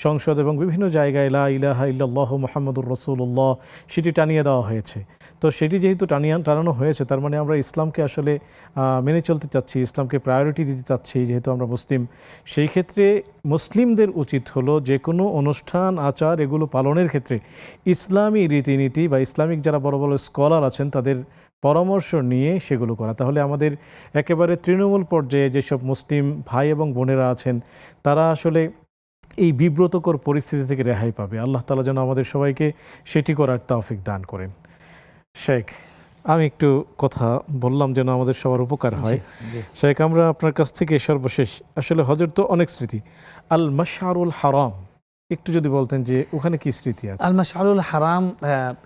Speaker 1: সংসদ এবং বিভিন্ন জায়গায় লা ইলাহা ইল্লাল্লাহু মুহাম্মাদুর রাসূলুল্লাহ সেটি টানিয়ে দেওয়া হয়েছে। তো সেটি যেহেতু টানানো হয়েছে, তার মানে আমরা ইসলামকে আসলে মেনে চলতে চাচ্ছি, ইসলামকে প্রায়োরিটি দিতে চাচ্ছি, যেহেতু আমরা মুসলিম। সেই ক্ষেত্রে মুসলিমদের উচিত হলো যে কোনো অনুষ্ঠান আচার এগুলো পালনের ক্ষেত্রে ইসলামী রীতিনীতি বা ইসলামিক যারা বড় বড় স্কলার আছেন তাদের পরামর্শ নিয়ে সেগুলো করা। তাহলে আমাদের একেবারে তৃণমূল পর্যায়ে যেসব মুসলিম ভাই এবং বোনেরা আছেন তারা আসলে এই বিব্রতকর পরিস্থিতি থেকে রেহাই পাবে। আল্লাহ তাআলা যেন আমাদের সবাইকে সেটি করার তৌফিক দান করেন। শেখ, আমি একটু কথা বললাম যেন আমাদের সবার উপকার হয়। শেখ, আমরা আপনার কাছ থেকে সর্বশেষ, আসলে হজের তো অনেক স্মৃতি, আল মাশআরুল হারাম একটু যদি বলতেন যে ওখানে কি স্মৃতি আছে?
Speaker 2: আল মাশআরুল হারাম,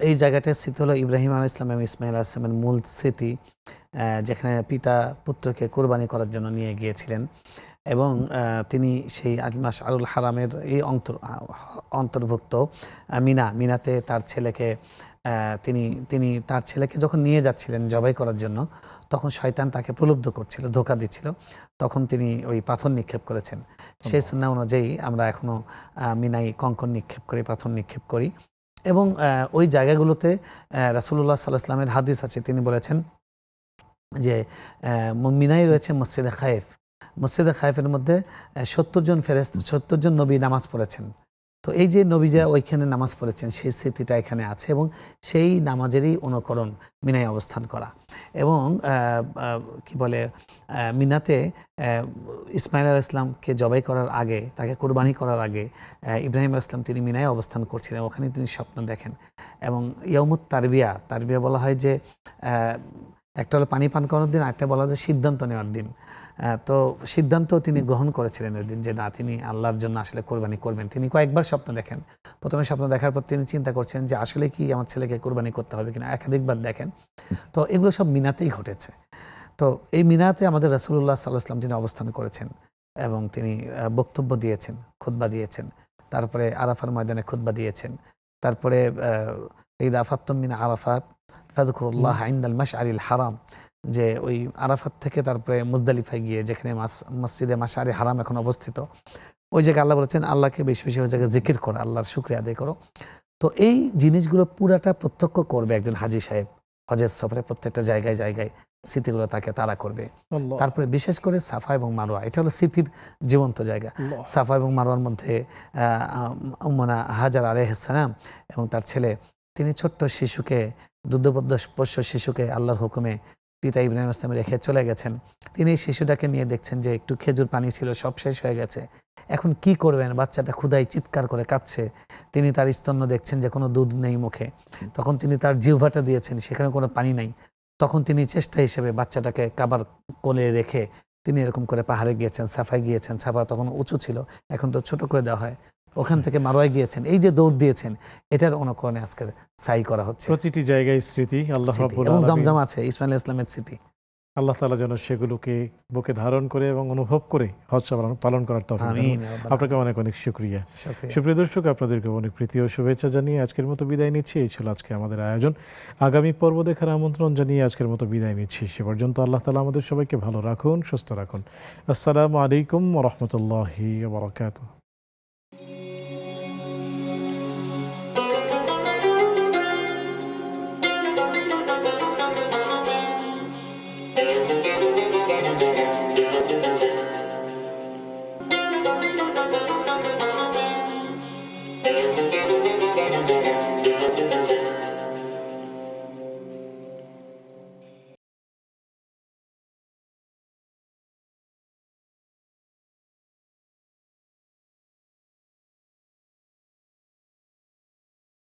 Speaker 2: এই জায়গাটার স্মৃতি হলো ইব্রাহিম আলাইহিস সালাম এবং ইসমাঈল আলাইহিস সালামের মূল স্মৃতি, যেখানে পিতা পুত্রকে কোরবানি করার জন্য নিয়ে গিয়েছিলেন এবং তিনি সেই আল মাশআরুল হারামের এই অন্তর্ভুক্ত মিনাতে তার ছেলেকে তিনি তার ছেলেকে যখন নিয়ে যাচ্ছিলেন জবাই করার জন্য, তখন শয়তান তাকে প্রলুব্ধ করছিল, ধোঁকা দিচ্ছিল, তখন তিনি ওই পাথর নিক্ষেপ করেছেন। সেই সুন্নাহ অনুযায়ী আমরা এখনও মিনায় কঙ্কর নিক্ষেপ করি, পাথর নিক্ষেপ করি। এবং ওই জায়গাগুলোতে রাসূলুল্লাহ সাল্লাল্লাহু আলাইহি ওয়াসাল্লামের হাদিস আছে, তিনি বলেছেন যে মিনায় রয়েছে মসজিদে খায়েফ, মসজিদে খায়েফের মধ্যে 70 জন নবী নামাজ পড়েছেন। তো এই যে নবীজা ওইখানে নামাজ পড়েছেন সেই স্মৃতিটা এখানে আছে এবং সেই নামাজেরই অনুকরণ মিনায় অবস্থান করা। এবং কি বলে, মিনাতে ইসমাঈল আলাইহিস সালামকে জবাই করার আগে, তাকে কুরবানি করার আগে ইব্রাহিম আলাইহিস সালাম তিনি মিনায় অবস্থান করছিলেন, ওখানে তিনি স্বপ্ন দেখেন। এবং ইয়াউমুত তারবিয়া বলা হয় যে একটা হলো পানি পান করানোর দিন, আরেকটা বলা যায় সিদ্ধান্ত নেওয়ার দিন। তো সিদ্ধান্ত তিনি গ্রহণ করেছিলেন ওই দিন যে না, তিনি আল্লাহর জন্য আসলে কোরবানি করবেন। তিনি কয়েকবার স্বপ্ন দেখেন। প্রথমে স্বপ্ন দেখার পর তিনি চিন্তা করছেন যে আসলে কি আমার ছেলেকে কোরবানি করতে হবে কিনা, একাধিকবার দেখেন। তো এগুলো সব মিনাতেই ঘটেছে। তো এই মিনাতে আমাদের রাসূলুল্লাহ সাল্লাল্লাহু আলাইহি ওয়াসাল্লাম তিনি অবস্থান করেছেন এবং তিনি বক্তব্য দিয়েছেন, খুতবা দিয়েছেন। তারপরে আরাফার ময়দানে খুতবা দিয়েছেন। তারপরে ইযা আফাদতুম মিন আরাফাত ফাযকুরুল্লাহ ইনদাল মাশআরিল হারাম, যে ওই আরাফাত থেকে তারপরে মুজদালিফায় গিয়ে যেখানে মসজিদে মাশআরি হারাম এখন অবস্থিত, ওই জায়গায় আল্লাহ বলেছেন আল্লাহকে বেশি বেশি ওই জায়গায় জিকির করো, আল্লাহর শুকরিয়া আদায় করো। তো এই জিনিসগুলো পুরাটা প্রত্যক্ষ করবে একজন হাজী সাহেব হজের সফরে। প্রত্যেকটা জায়গায় জায়গায় স্মৃতিগুলো তাকে তাড়া করবে। তারপরে বিশেষ করে সাফা এবং মারোয়া, এটা হলো স্মৃতির জীবন্ত জায়গা। সাফা এবং মারোয়ার মধ্যে উম্মনা হাজার আলাইহিস সালাম এবং তার ছেলে, তিনি ছোট্ট শিশুকে, দুগ্ধপোষ্য শিশুকে আল্লাহর হুকুমে পিতা ইব্রাহিম ইসলামে রেখে চলে গেছেন। তিনি এই শিশুটাকে নিয়ে দেখছেন যে একটু খেজুর পানি ছিল, সব শেষ হয়ে গেছে। এখন কি করবেন? বাচ্চাটা ক্ষুধায় চিৎকার করে কাঁদছে। তিনি তার স্তন্য দেখছেন যে কোনো দুধ নেই মুখে। তখন তিনি তার জিহ্বাটা দিয়েছেন, সেখানে কোনো পানি নাই। তখন তিনি চেষ্টা হিসেবে বাচ্চাটাকে কাবার কোলে রেখে তিনি এরকম করে পাহাড়ে গিয়েছেন, সাফায় গিয়েছেন। সাফা তখন উঁচু ছিল, এখন তো ছোট করে দেওয়া হয়। ওখান থেকে মারোয়ায় গিয়েছেন। এই যে দৌড় দিয়েছেন, এটার অনুকরণে আজকে সাই করা হচ্ছে।
Speaker 1: প্রতিটি জায়গায় স্মৃতি, আল্লাহ রাব্বুল
Speaker 2: এবং
Speaker 1: আলামিন,
Speaker 2: জমজম আছে, ইসমাইল ইসলামের স্মৃতি।
Speaker 1: আল্লাহ তাআলা যেন সেগুলোকে বুকে ধারণ করে এবং অনুভব করে হজ পালন করার তৌফিক দান করুন। আপনাকে অনেক অনেক শুকরিয়া। সুপ্রিয় দর্শক, আপনাদেরকে অনেক প্রীতি ও শুভেচ্ছা জানিয়ে আজকের মতো বিদায় নিচ্ছি। এই ছিল আজকে আমাদের আয়োজন। আগামী পর্ব দেখার আমন্ত্রণ জানিয়ে আজকের মতো বিদায় নিচ্ছি। সে পর্যন্ত আল্লাহ তাআলা আমাদের সবাইকে ভালো রাখুন, সুস্থ রাখুন। আসসালামু আলাইকুম ওয়া রাহমাতুল্লাহি ওয়া বারাকাতুহু।